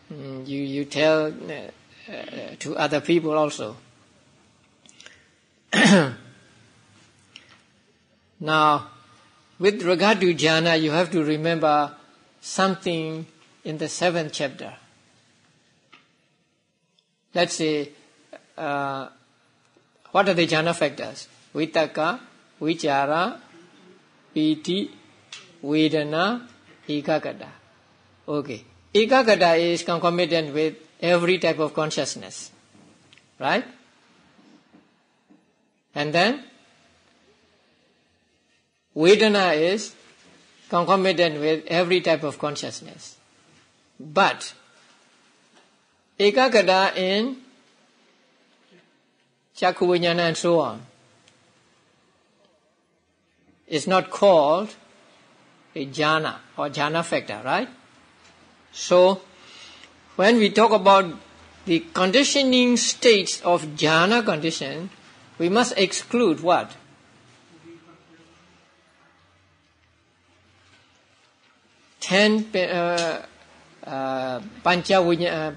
you tell to other people also. Now, with regard to jhana, you have to remember something in the 7th chapter. Let's say, what are the jhana factors? Vitaka, vichara, piti, vedana, ekaggata. Okay. Ekaggata is concomitant with every type of consciousness. Right? And then, vedana is concomitant with every type of consciousness. But, ekaggata in chakku vijnana and so on is not called a jhana or jhana factor, right? So, when we talk about the conditioning states of jhana condition, we must exclude what? Pancha vijnana,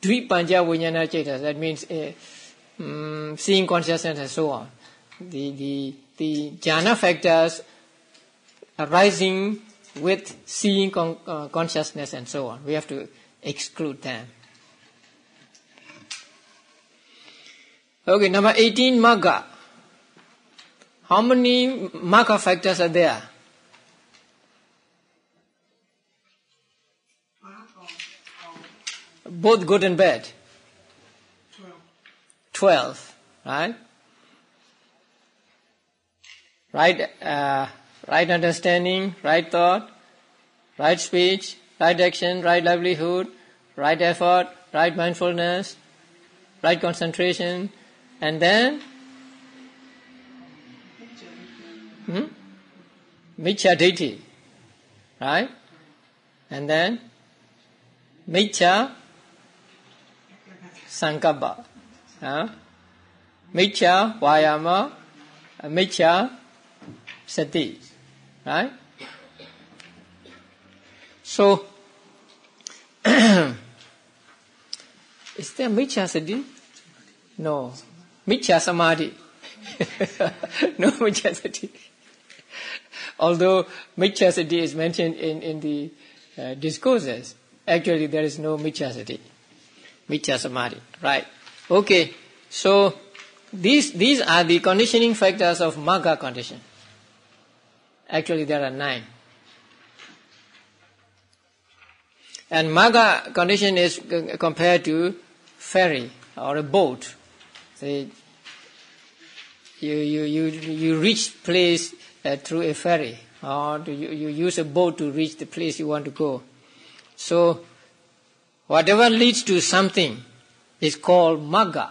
Dvi-pancha vijnana cetas, that means seeing consciousness and so on. The jhana factors arising with seeing consciousness and so on. We have to exclude them. Okay, number 18, magga. How many magga factors are there? Both good and bad. 12, right? Right understanding, right thought, right speech, right action, right livelihood, right effort, right mindfulness, right concentration, and then Miccha Ditti, right? And then Miccha Sankappa, Miccha Vayama, Miccha Sati, right? So, is there Miccha Sati? No. Miccha Samadhi. No Miccha Sati. Although Miccha Sati is mentioned in the discourses, actually there is no Miccha Sati. Miccha Samadhi, right? Okay, so these are the conditioning factors of magga condition. Actually there are 9. And magga condition is compared to ferry or a boat. Say, you reach place through a ferry, or you use a boat to reach the place you want to go. So, whatever leads to something is called magga.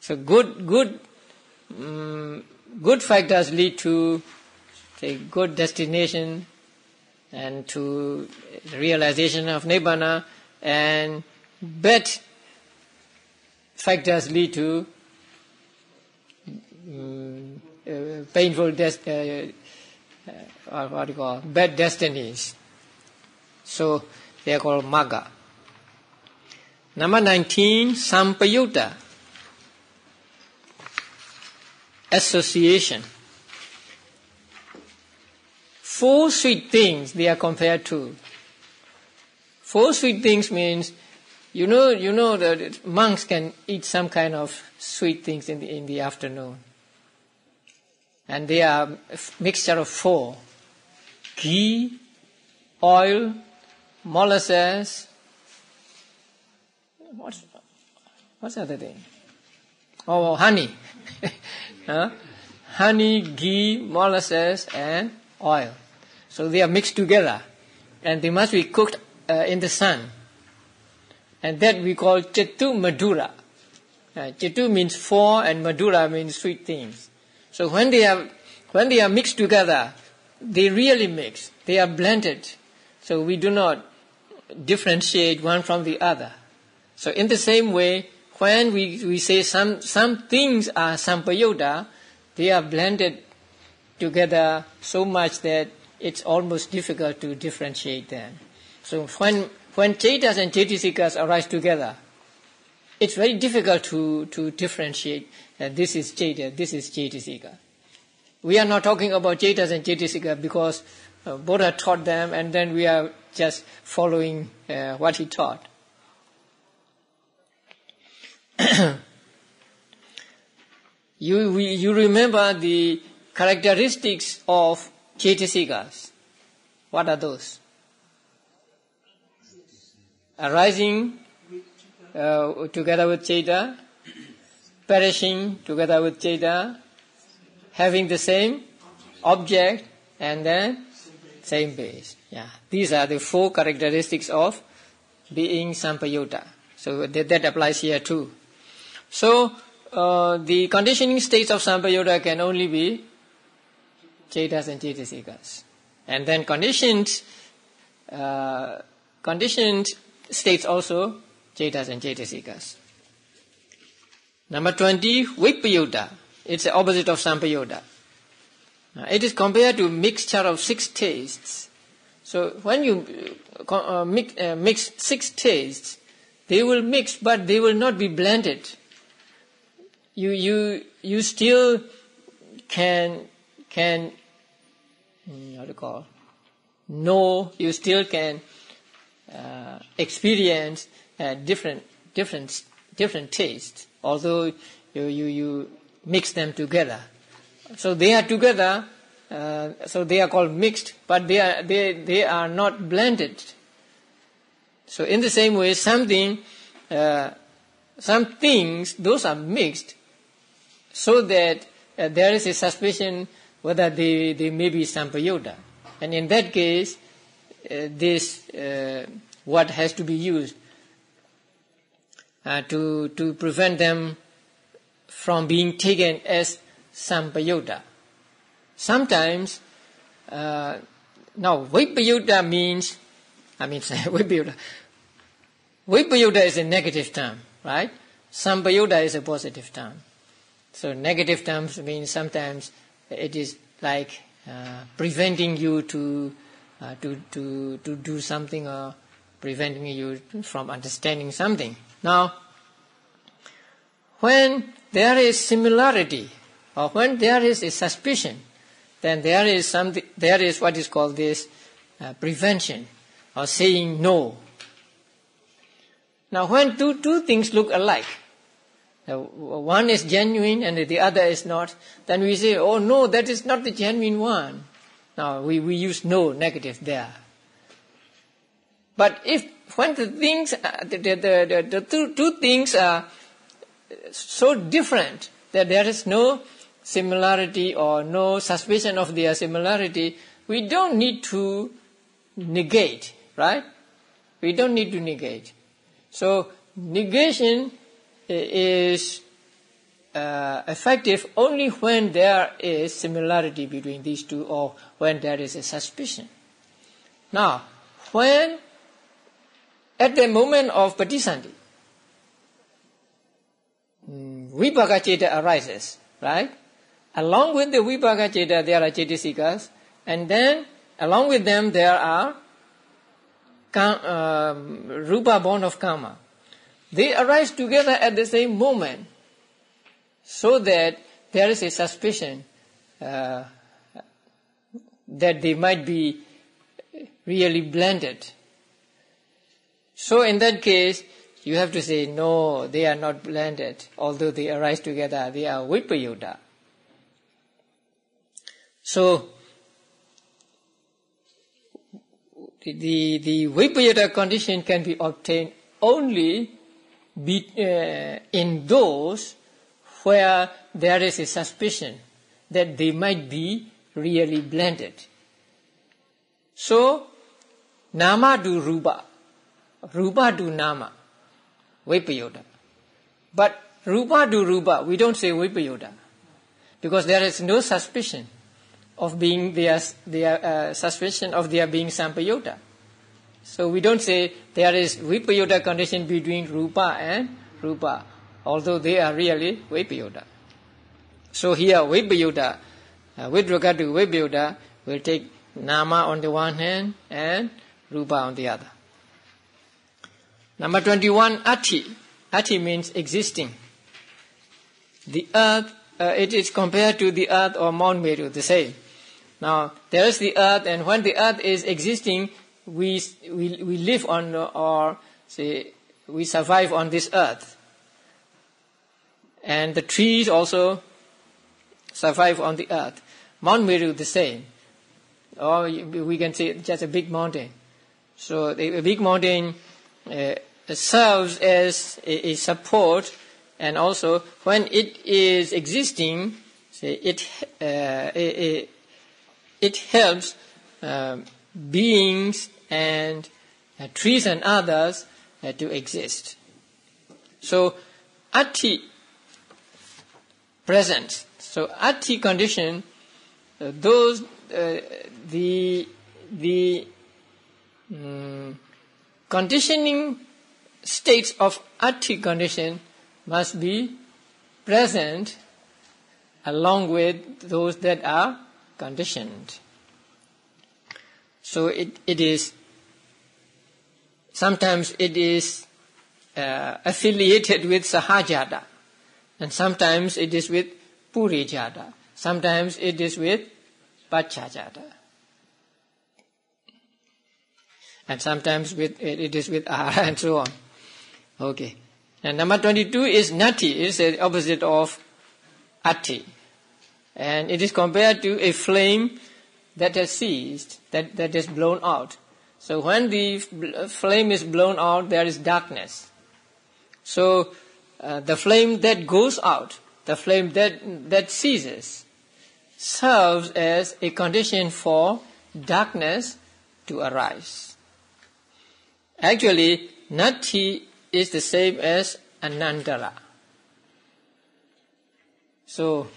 So good factors lead to a good destination and to the realization of nibbana, and bad factors lead to painful bad destinies. So they are called magga. Number 19, Sampayutta. Association. 4 sweet things they are compared to. 4 sweet things means, you know that monks can eat some kind of sweet things in the afternoon. And they are a mixture of 4. Ghee, oil, molasses. What's the other thing? Oh, honey. Honey, ghee, molasses, and oil. So they are mixed together. And they must be cooked in the sun. And that we call Chetu Madura. Chetu means 4 and Madura means sweet things. So when they are mixed together, they really mix. They are blended. So we do not differentiate one from the other. So in the same way, when we say some things are Sampayutta, they are blended together so much that it's almost difficult to differentiate them. So when Cetas and Cetasikas arise together, it's very difficult to differentiate that this is Ceta, this is Cetasika. We are not talking about Cetas and Cetasika because Buddha taught them and then we are just following what he taught. You remember the characteristics of Cetasikas. What are those? Arising together with Ceta, perishing together with Ceta, having the same object and then same base. Yeah, these are the 4 characteristics of being Sampayutta. So that applies here too. So the conditioning states of Sampayutta can only be Cetas and Cetasikas. And then conditioned states also Cetas and Cetasikas. Number 20, Vipayutta. It's the opposite of Sampayutta. It is compared to mixture of 6 tastes. So when you mix 6 tastes, they will mix, but they will not be blended. You still can how to call? No, you still can experience different tastes, although you mix them together. So they are together, so they are called mixed, but they are not blended. So in the same way, some things, those are mixed, so that there is a suspicion whether they may be Sampayutta. And in that case, this what has to be used to prevent them from being taken as Sampayutta. Sometimes, now Vipayutta means, Vipayutta is a negative term, right? Sampayutta is a positive term. So negative terms mean sometimes it is like preventing you to do something or preventing you from understanding something. Now, when there is similarity or when there is a suspicion, then there is what is called this prevention or saying no. Now, when two things look alike, one is genuine and the other is not, then we say, oh no, that is not the genuine one. Now, we use no, negative there. But when the things, the two things are so different that there is no similarity or no suspicion of their similarity, we don't need to negate, right? We don't need to negate. So negation is effective only when there is similarity between these two or when there is a suspicion. Now, when at the moment of Patisandhi, Vipaka Ceta arises, right? Along with the Vipaka Ceta, there are Cetasikas, and then along with them there are Rupa born of Kama. they arise together at the same moment, so that there is a suspicion that they might be really blended. So in that case, you have to say, no, they are not blended. Although they arise together, they are vipayuta. So the vipayuta condition can be obtained only in those where there is a suspicion that they might be really blended. So, nama to rupa, rupa to nama, vipayuta. But rupa to rupa, we don't say vipayuta, because there is no suspicion of being suspicion of their being sampayuta. So we don't say there is vipayuta condition between rupa and rupa, although they are really vipayuta. So here vipayuta, with regard to vipayuta, we'll take nama on the one hand and rupa on the other. Number 21, ati. Ati means existing. The earth, it is compared to the earth or Mount Meru, the same. Now, there is the earth, and when the earth is existing, we live on, or say, we survive on this earth. And the trees also survive on the earth. Mount Meru, the same. Or we can say just a big mountain. So a big mountain serves as a support, and also when it is existing, say it helps beings and trees and others to exist. So ati presence. So ati condition, those the conditioning states of ati condition must be present along with those that are conditioned. So it is, sometimes it is affiliated with sahajata, and sometimes it is with purijata, sometimes it is with pachajata, and sometimes it is with ahara, and so on. Okay. And number 22 is nati, is the opposite of ati. And it is compared to a flame that has ceased, that is blown out. So when the flame is blown out, there is darkness. So the flame that goes out, the flame that ceases, serves as a condition for darkness to arise. Actually, nati is the same as anantara. So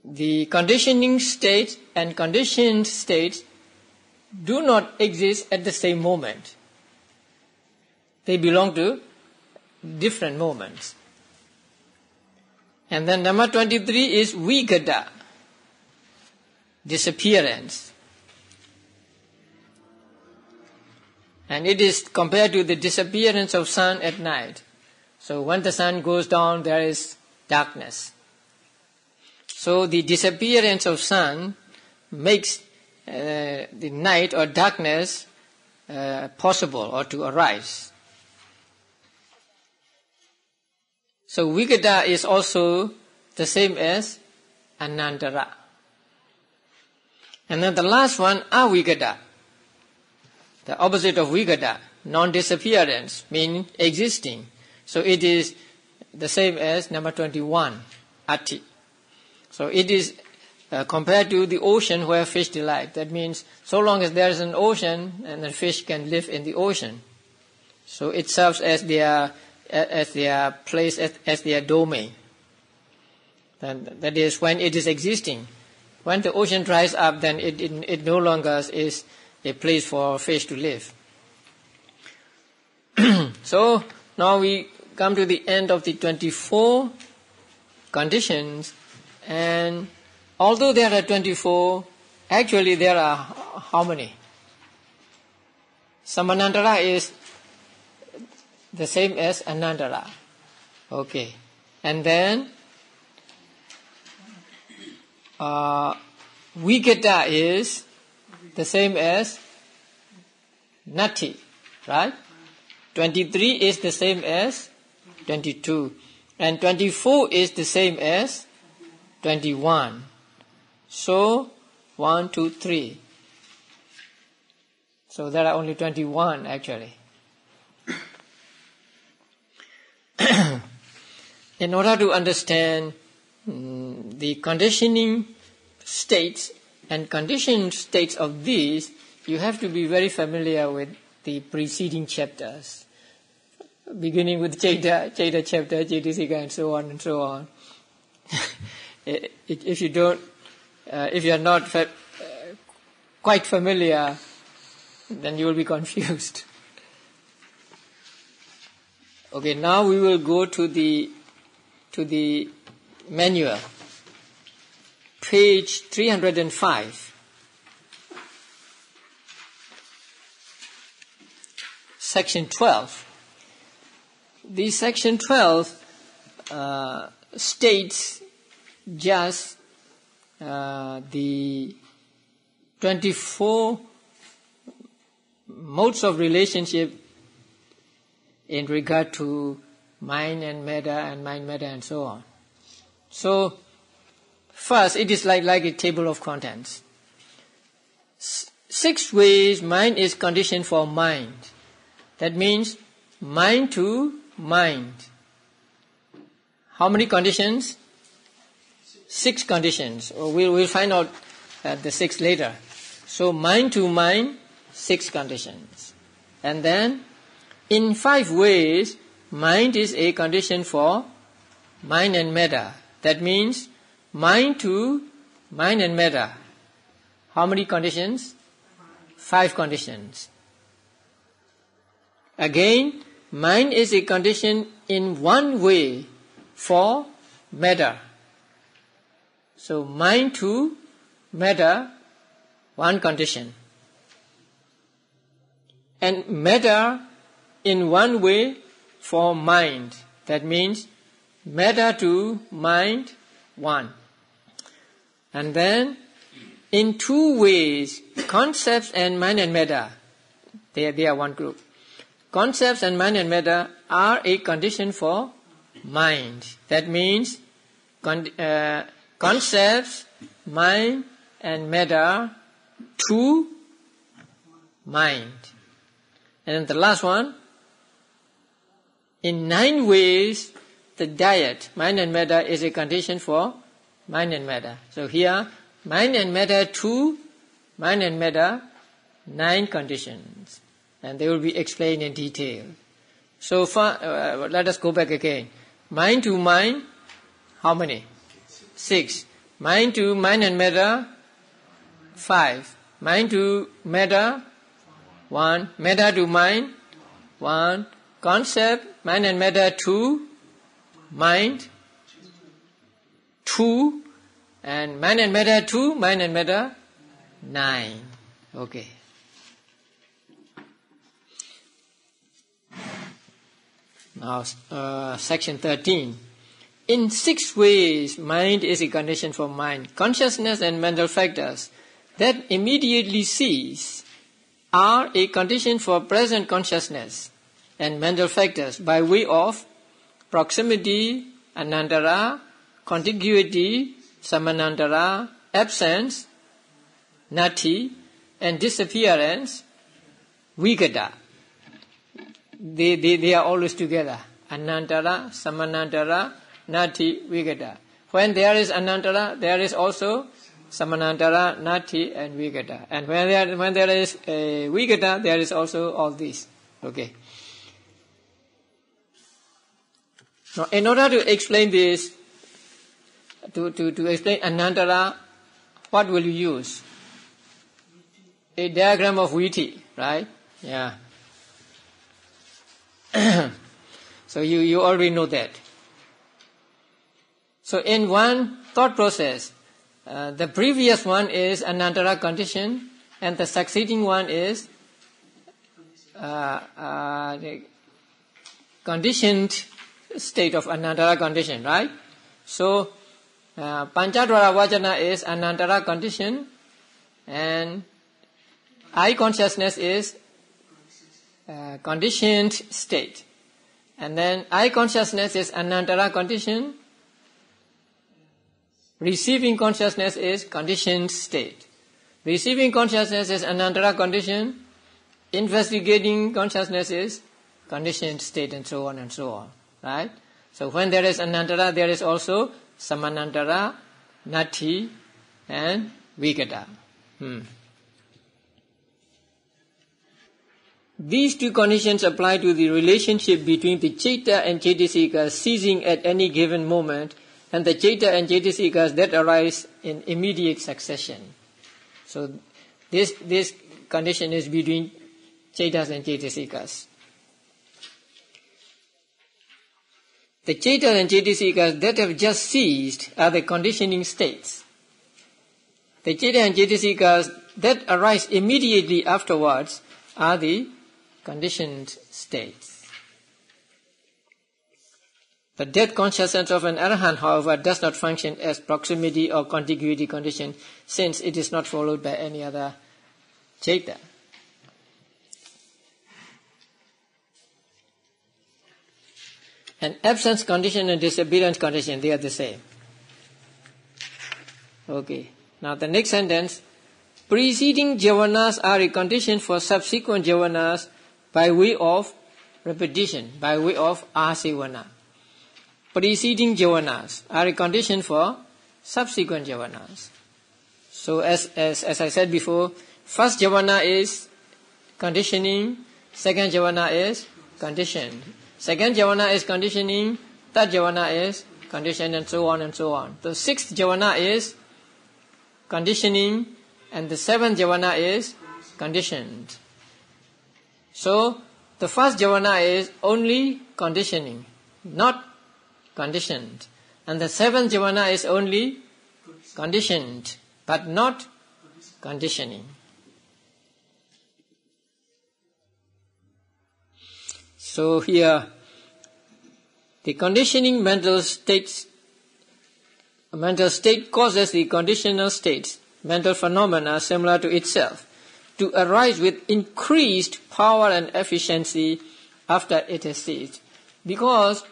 the conditioning state and conditioned states do not exist at the same moment. They belong to different moments. And then number 23 is vigata, disappearance. And it is compared to the disappearance of sun at night. So when the sun goes down, there is darkness. So the disappearance of sun makes the night or darkness possible or to arise. So vigata is also the same as anantara. And then the last one, avigata. The opposite of vigata, non-disappearance, meaning existing. So it is the same as number 21, ati. So it is compared to the ocean where fish delight. That means so long as there is an ocean, and the fish can live in the ocean. So it serves as their place, as their domain. And that is when it is existing. When the ocean dries up, then it no longer is a place for fish to live. So now we come to the end of the 24 conditions, and although there are 24, actually there are how many? Samanantara is the same as Anantara. Okay. And then Vikata is the same as Nati, right? 23 is the same as 22. And 24 is the same as 21. So, 1, 2, 3. So there are only 21 actually. In order to understand the conditioning states and conditioned states of these, you have to be very familiar with the preceding chapters, beginning with Chaita chapter, Chaitasika, and so on and so on. If you are not quite familiar, then you will be confused. Okay, now we will go to the manual, page 305. Section 12. The section 12 states just the 24 modes of relationship in regard to mind and matter and mind matter and so on. So first it is like a table of contents. 6 ways mind is conditioned for mind. That means mind to mind. How many conditions? 6 conditions. We'll find out the 6 later. So mind to mind, 6 conditions. And then in 5 ways, mind is a condition for mind and matter. That means mind to mind and matter. How many conditions? 5 conditions. Again, mind is a condition in 1 way for matter. So mind to matter, 1 condition. And matter in 1 way for mind. That means matter to mind, 1. And then in 2 ways, concepts and mind and matter, they are 1 group. Concepts and mind and matter are a condition for mind. That means concepts, mind and matter to mind. And then the last one, in 9 ways, the diet, mind and matter, is a condition for mind and matter. So here, mind and matter to mind and matter, 9 conditions. And they will be explained in detail. So let us go back again. Mind to mind, how many? 6. Mind to mind and matter, 5. Mind to matter, 1. Matter to mind, 1. Concept, mind and matter to mind, 2. And mind and matter to mind and matter, 9. Okay. Now, section 13. In 6 ways, mind is a condition for mind. Consciousness and mental factors that immediately cease are a condition for present consciousness and mental factors by way of proximity, anantara, contiguity, samanantara, absence, nati, and disappearance, vikata. They are always together. Anantara, samanantara, nati, vikata. When there is anantara, there is also samanantara, nati, and vikata. And when there is a vikata, there is also all these. Okay. Now, in order to explain this, to explain anantara, what will you use? A diagram of Viti, right? Yeah. So you already know that. So in one thought process, the previous one is anantara condition, and the succeeding one is conditioned state of anantara condition, right? So, Panchadvara Vajana is anantara condition, and I consciousness is conditioned state. And then I consciousness is anantara condition, receiving consciousness is conditioned state. Receiving consciousness is anantara condition, investigating consciousness is conditioned state, and so on and so on, right? So when there is anantara, there is also samanantara, nati, and vikata. These two conditions apply to the relationship between the Chaita and Chaitasikas ceasing at any given moment and the Chaita and Chaitasikas that arise in immediate succession. So this condition is between Chaitas and Chaitasikas. The Chaitas and Chaitasikas that have just ceased are the conditioning states. The Chaita and Chaitasikas that arise immediately afterwards are the conditioned states. The death consciousness of an arahant, however, does not function as proximity or contiguity condition, since it is not followed by any other Chaita. And absence condition and disappearance condition, they are the same. Okay. Now the next sentence. Preceding javanas are a condition for subsequent javanas by way of repetition, by way of asevana. Preceding javanas are a condition for subsequent javanas. So as I said before, first javana is conditioning, second javana is conditioned. Second javana is conditioning, third javana is conditioned, and so on and so on. The sixth javana is conditioning, and the seventh javana is conditioned. So, the first javana is only conditioning, not conditioned. And the seventh javana is only conditioned, but not conditioning. So here, the conditioning mental state causes the conditional states, mental phenomena similar to itself, to arise with increased power and efficiency after it has ceased. Because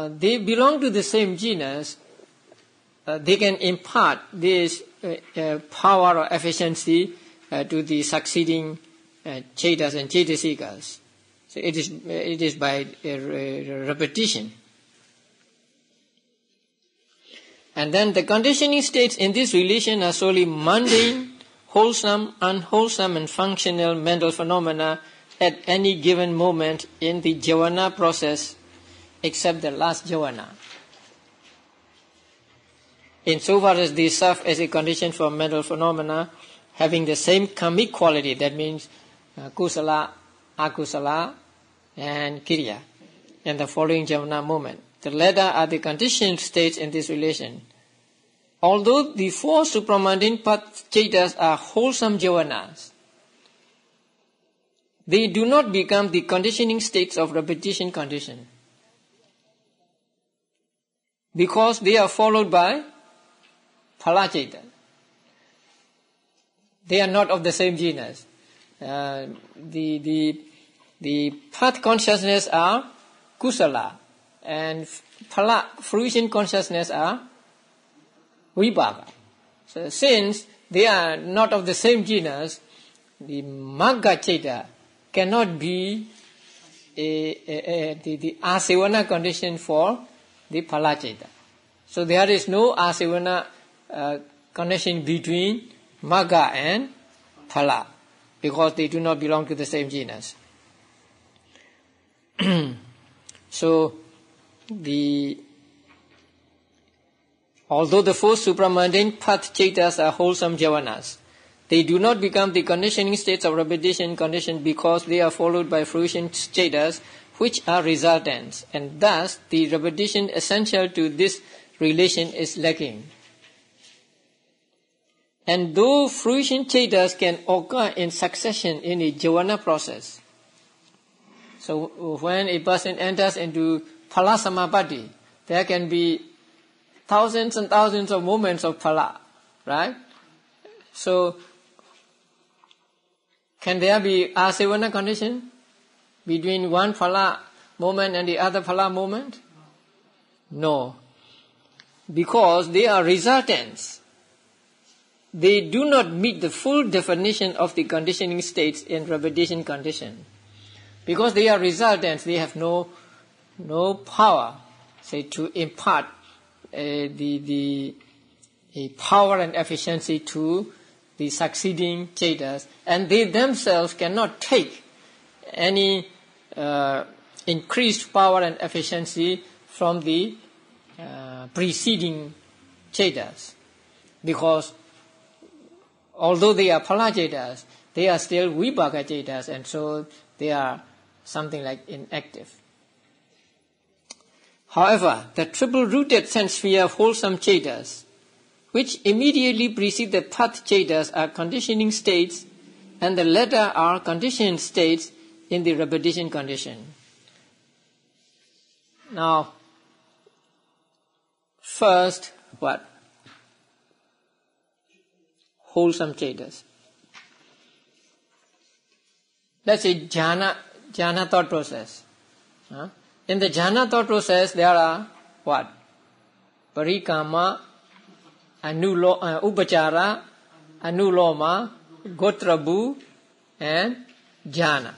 they belong to the same genus, they can impart this power or efficiency to the succeeding Chaitas and Chaitasikas. So it is by repetition. And then the conditioning states in this relation are solely mundane, wholesome, unwholesome, and functional mental phenomena at any given moment in the javana process, except the last javana. Insofar as they serve as a condition for mental phenomena having the same karmic quality, that means kusala, akusala, and kirya, in the following javana moment. The latter are the conditioned states in this relation. Although the four supramundane path Chaitas are wholesome javanas, they do not become the conditioning states of repetition condition, because they are followed by phala Chaita. They are not of the same genus. The path consciousness are kusala, and phala, fruition consciousness are vipaka. So since they are not of the same genus, the magga Chaita cannot be the asevana condition for the phala Chaita. So there is no asevana connection between magga and phala, because they do not belong to the same genus. So although the four supramundane path Chaitas are wholesome javanas, they do not become the conditioning states of repetition condition because they are followed by fruition Chaitas, which are resultants, and thus the repetition essential to this relation is lacking. And though fruition Chaitas can occur in succession in a javana process, So when a person enters into phala samapatti, there can be thousands and thousands of moments of phala, right? So can there be asavana condition between one phala moment and the other phala moment? No. Because they are resultants. They do not meet the full definition of the conditioning states in repetition condition. Because they are resultants, they have no power, say, to impart the power and efficiency to the succeeding chetas, and they themselves cannot take any increased power and efficiency from the preceding chetas, because although they are phala chetas, they are still vipaka chetas, and so they are something like inactive. However, the triple-rooted sense sphere of wholesome chetas, which immediately precede the path chetas, are conditioning states, and the latter are conditioned states in the repetition condition. Now, first, what? Wholesome chetas. Let's say jhana thought process. In the jhana thought process, there are what? Parikama, upachara, anuloma, gotrabu, and jhana.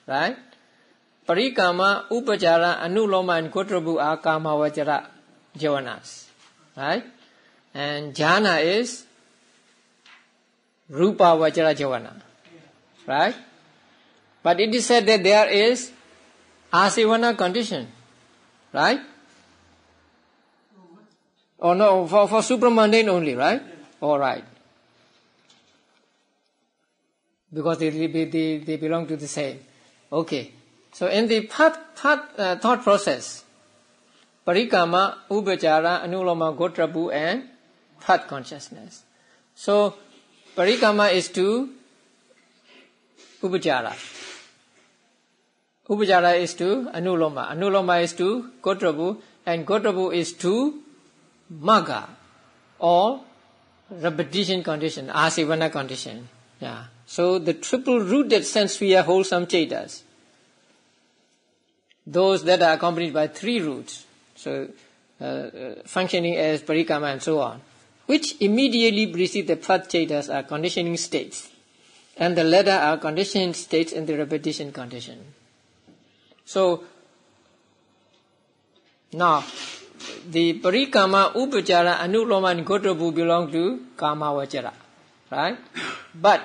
Right? Parikama, upachara, anuloma, and gotrabu are kama vajara javanas. Right? And jhana is rupa vajara javana. Right? But it is said that there is asavana condition. Right? Or no, for supramundane only, right? All right. Because they belong to the same. Okay. So in the thought process, parikama, upachara, anuloma, gotrabu, and path consciousness. So parikama is to upachara. Upachara is to anuloma. Anuloma is to gotrabu, and gotrabu is to magga, or repetition condition, asavana condition. Yeah. So the triple-rooted sense sphere wholesome chetas, those that are accompanied by three roots, so functioning as parikama and so on, which immediately precede the path chetas, are conditioning states, and the latter are conditioned states in the repetition condition. So now the parikama, upachara, anuloma, and gotrabu belong to kama vajara, right? But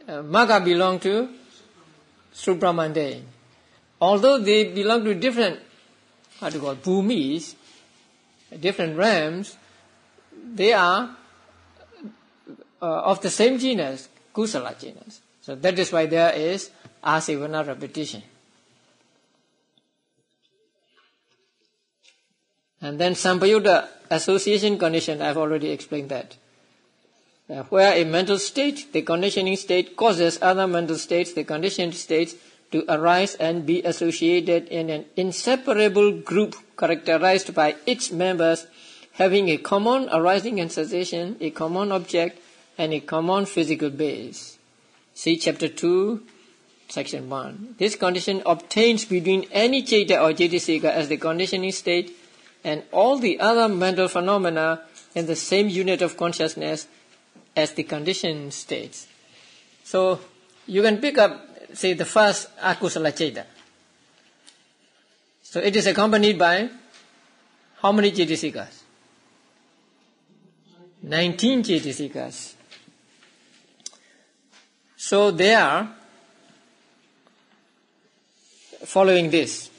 magga belong to supramundane. Although they belong to different, bhumis, different realms, they are of the same genus, kusala genus. So that is why there is asavana repetition. And then sampayutta association condition, I've already explained that. Where a mental state, the conditioning state, causes other mental states, the conditioned states, to arise and be associated in an inseparable group characterized by its members having a common arising and cessation, a common object, and a common physical base. See chapter 2, section 1. This condition obtains between any cheta or cetasika as the conditioning state and all the other mental phenomena in the same unit of consciousness as the conditioned states. So you can pick up, say, the first akusala cheta. So it is accompanied by how many cetasikas? 19 cetasikas. So they are following this.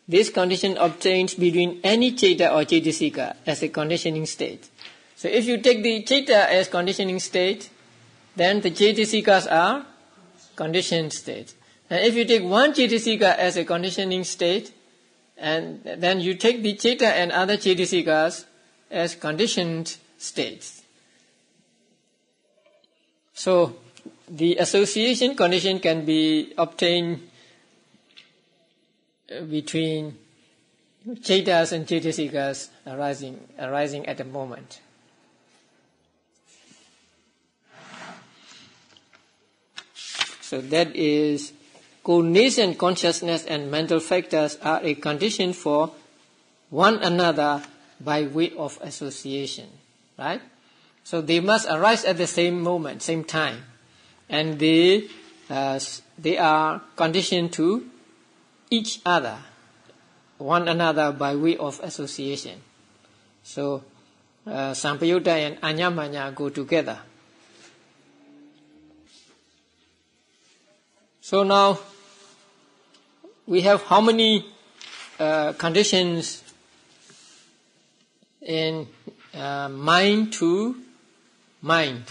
This condition obtains between any cheta or cetasika as a conditioning state. So if you take the cheta as conditioning state, then the cetasikas are conditioned states. And if you take one cetasika as a conditioning state, and then you take the cheta and other cetasikas as conditioned states. So the association condition can be obtained between Chaitas and Chaitasikas arising at a moment. So that is cognizant consciousness and mental factors are a condition for one another by way of association, right? So they must arise at the same moment, same time, and they are conditioned to each other, one another by way of association. So Sampayutta and Anyamanya go together. So now we have how many conditions in mind to mind?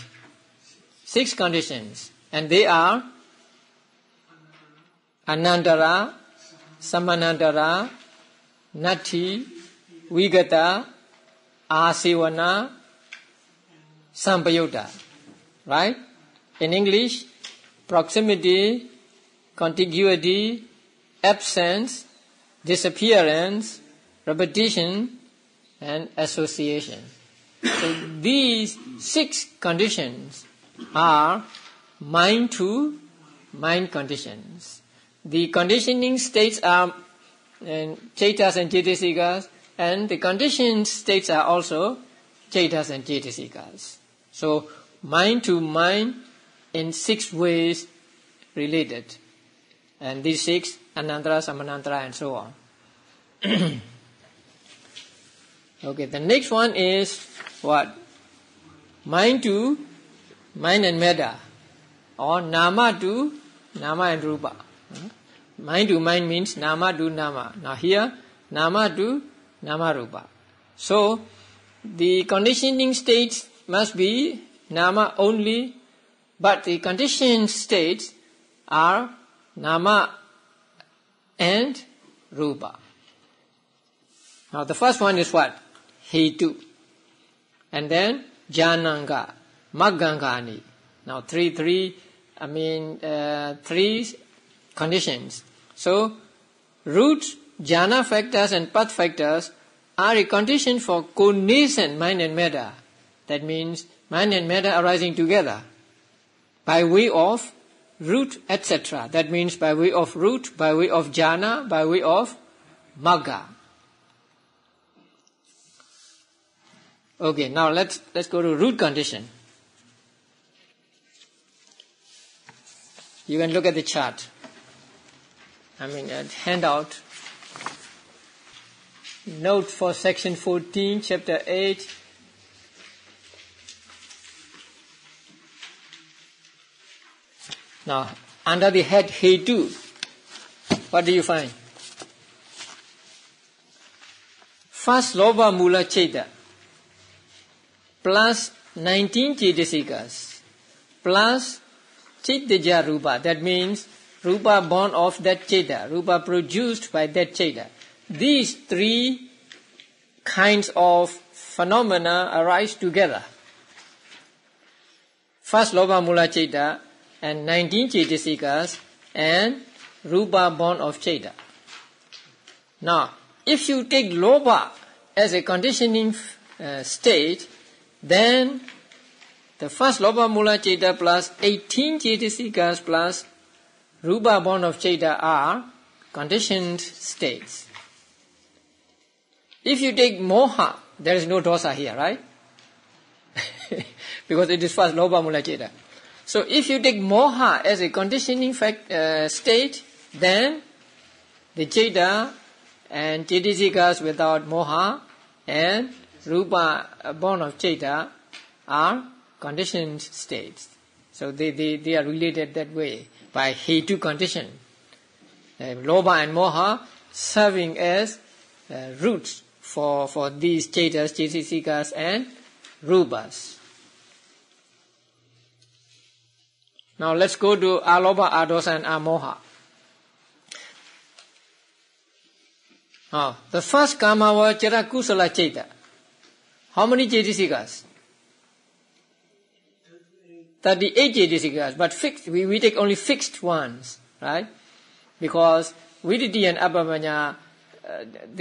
6 conditions, and they are Anandara, Samanandara, Nati, Vigata, Asivana, Sampayutta. Right? In English, proximity, contiguity, absence, disappearance, repetition, and association. So these 6 conditions are mind to mind conditions. The conditioning states are Chaitas and Chaitasikas, and the conditioned states are also Chaitas and Chaitasikas. So mind to mind in 6 ways related. And these 6, Anandara, Samanandara, and so on. Okay, the next one is what? Mind to mind and metta, or Nama to Nama and Rupa. Mind to mind means Nama to Nama. Now here, Nama to Nama Rupa. So, the conditioning states must be Nama only, but the conditioned states are Nama and Rupa. Now the first one is what? Hetu. And then Jananga, Maggangani. Now three conditions. So root, jhana factors and path factors are a condition for cognizant mind and metta. That means mind and metta arising together by way of root, etc. That means by way of root, by way of jhana, by way of magga. Okay, now let's go to root condition. You can look at the chart. Handout. Note for section 14, chapter 8. Now, under the head Hetu, what do you find? First Lobha Mula Chaita plus 19 Chaitasikas plus Chaitya Rupa. That means Rupa born of that Chaita, Rupa produced by that Chaita. These 3 kinds of phenomena arise together. First Lobha Mula Chaita and 19 Chaitasikas and Rupa born of Chaita. Now, if you take Lobha as a conditioning state, then the first Lobha Mula Chaita plus 18 Chaitasikas plus Rupa born of Chaita are conditioned states. If you take Moha, there is no dosa here, right? Because it is first Lobha Mula Chaita. So if you take Moha as a conditioning state, then the Chaita and Chaitasikas without Moha and Rupa born of Chaita are conditioned states. So they are related that way by Hetu condition. Lobha and Moha serving as roots for these Chaitas, Chaitasikas and Rupas. Now let's go to Alobha, Adosa and Amoha. Now, the first karma was Chirakusala Chaita. How many Chaitasikas? 38 Chaitasikas, but fixed, we take only fixed ones, right? Because Viditi and Abhamanya,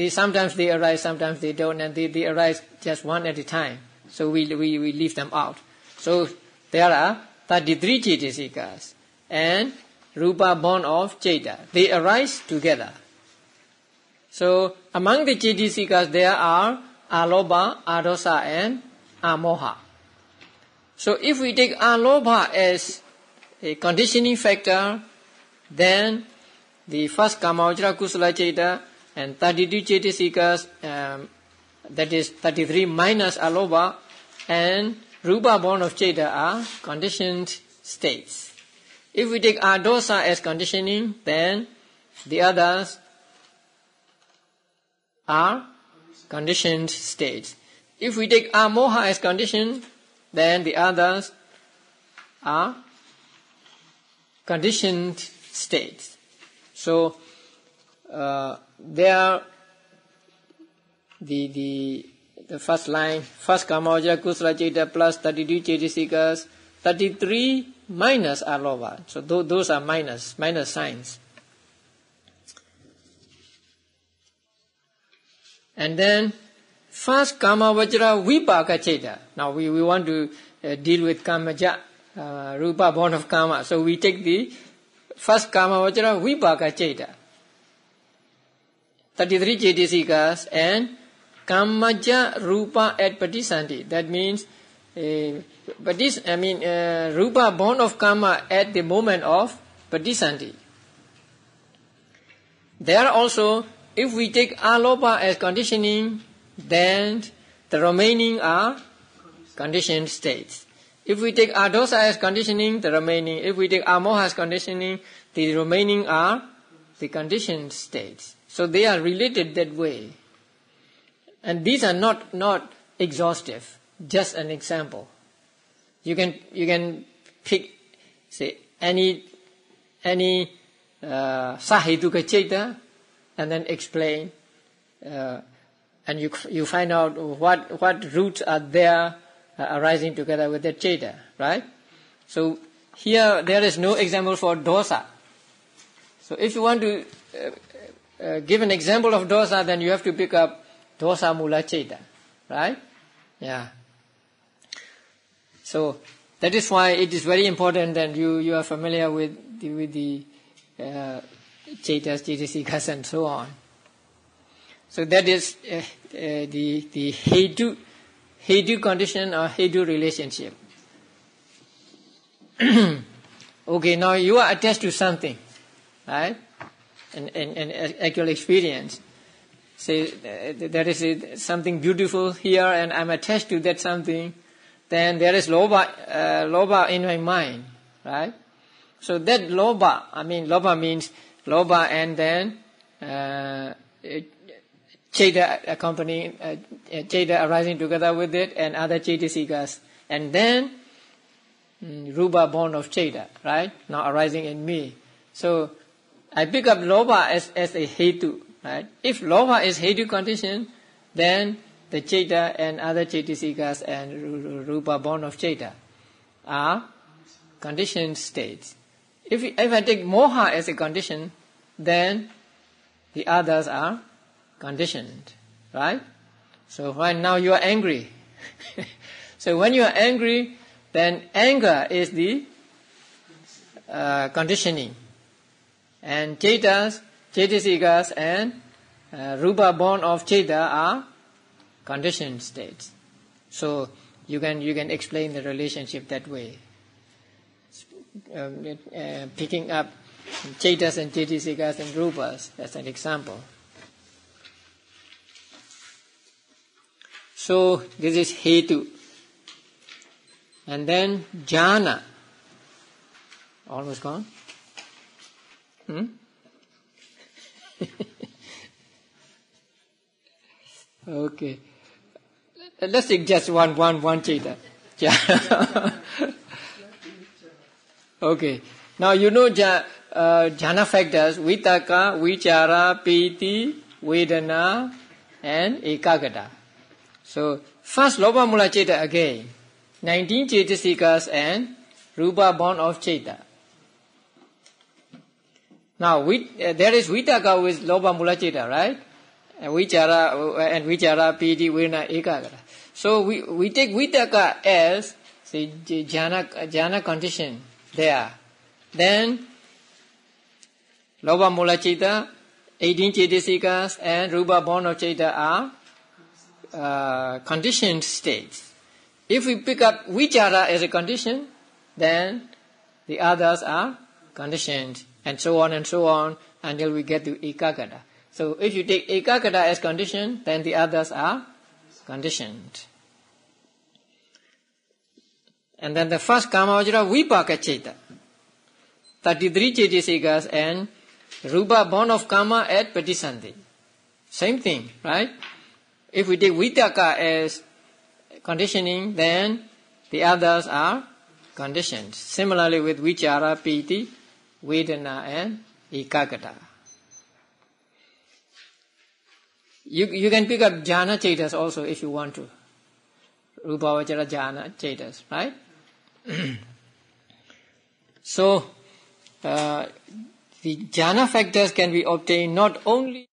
sometimes they arise, sometimes they don't, and they arise just one at a time. So we leave them out. So there are 33 Cetasikas and Rupa born of Chaita. They arise together. So among the Cetasikas there are Aloba, Adosa and Amoha. So if we take Aloba as a conditioning factor, then the first Kamavajra Kusala Chaita and 32 Cetasikas, that is 33 minus Aloba, and Rupa born of Chaita are conditioned states. If we take Adosa as conditioning, then the others are conditioned states. If we take Amoha as condition, then the others are conditioned states. So there, the first line, first Kamavajra Kusala Chaita plus 32 Cetasikas, 33 minus Aloba. So those are minus signs. And then first Kamavajra Vipaka Chaita. Now we want to deal with Kamaja, Rupa born of Kama. So we take the first Kamavajra Vipaka Chaita, 33 Cetasikas and Kamaja Rupa at Patisanti. That means Rupa born of Kama at the moment of Patisanti. There also, if we take Alopa as conditioning, then the remaining are conditioned states. If we take Adosa as conditioning, if we take Amoha as conditioning, the remaining are the conditioned states. So they are related that way. And these are not exhaustive, just an example. You can pick, say, any Sahetuka Chaita and then explain, and you find out what roots are there arising together with the Chaita, right? So here there is no example for dosa. So if you want to give an example of dosa, then you have to pick up dosa mula Chaita, right? Yeah. So that is why it is very important that you are familiar with the Chaitas, Cetasikas and so on. So that is the Hetu condition or Hetu relationship. Okay, now you are attached to something, right? An actual experience. Say there is something beautiful here and I'm attached to that something, then there is loba in my mind, right? So that loba means loba and then Chaita accompanying, Chaita arising together with it and other Chaitasikas, and then Rupa born of Chaita, right? Now arising in me. So I pick up loba as a hetu, right? If loba is hetu condition, then the Chaita and other Chaitasikas and Rupa born of Chaita are conditioned states. If I take moha as a condition, then the others are conditioned, right? So right now you are angry. So when you are angry, then anger is the conditioning. And Chaitasikas and Rupa born of Chaita are conditioned states. So you can explain the relationship that way. Picking up Chaitas and Chaitasikas and Rupas as an example. So this is Hetu. And then Jhana. Almost gone? Okay. Let's take just one Chaita. Okay. Now you know jhana factors: vitaka, vichara, piti, vedana, and ekagata. So first loba mula Chaita again, 19 Chaitasikas and Rupa born of Chaita. Now, there is vitaka with lobha mula citta, right? And vichara, piti, vedana, ekagata. So we take vitaka as the jhana condition there. Then lobha mula citta, 18 cetasikas and rupa born of citta are conditioned states. If we pick up vichara as a condition, then the others are conditioned, and so on until we get to ekagata. So if you take ekagata as condition, then the others are conditioned. And then the first kamavajra vipaka citta, 33 cetasikas and rupa born of kama at patisanti. Same thing, right? If we take vitaka as conditioning, then the others are conditioned. Similarly with vichara, piti, vedana and ekagata. You can pick up jhana cetas also if you want to. Rupavachara jhana cetas, right? So, the jhana factors can be obtained not only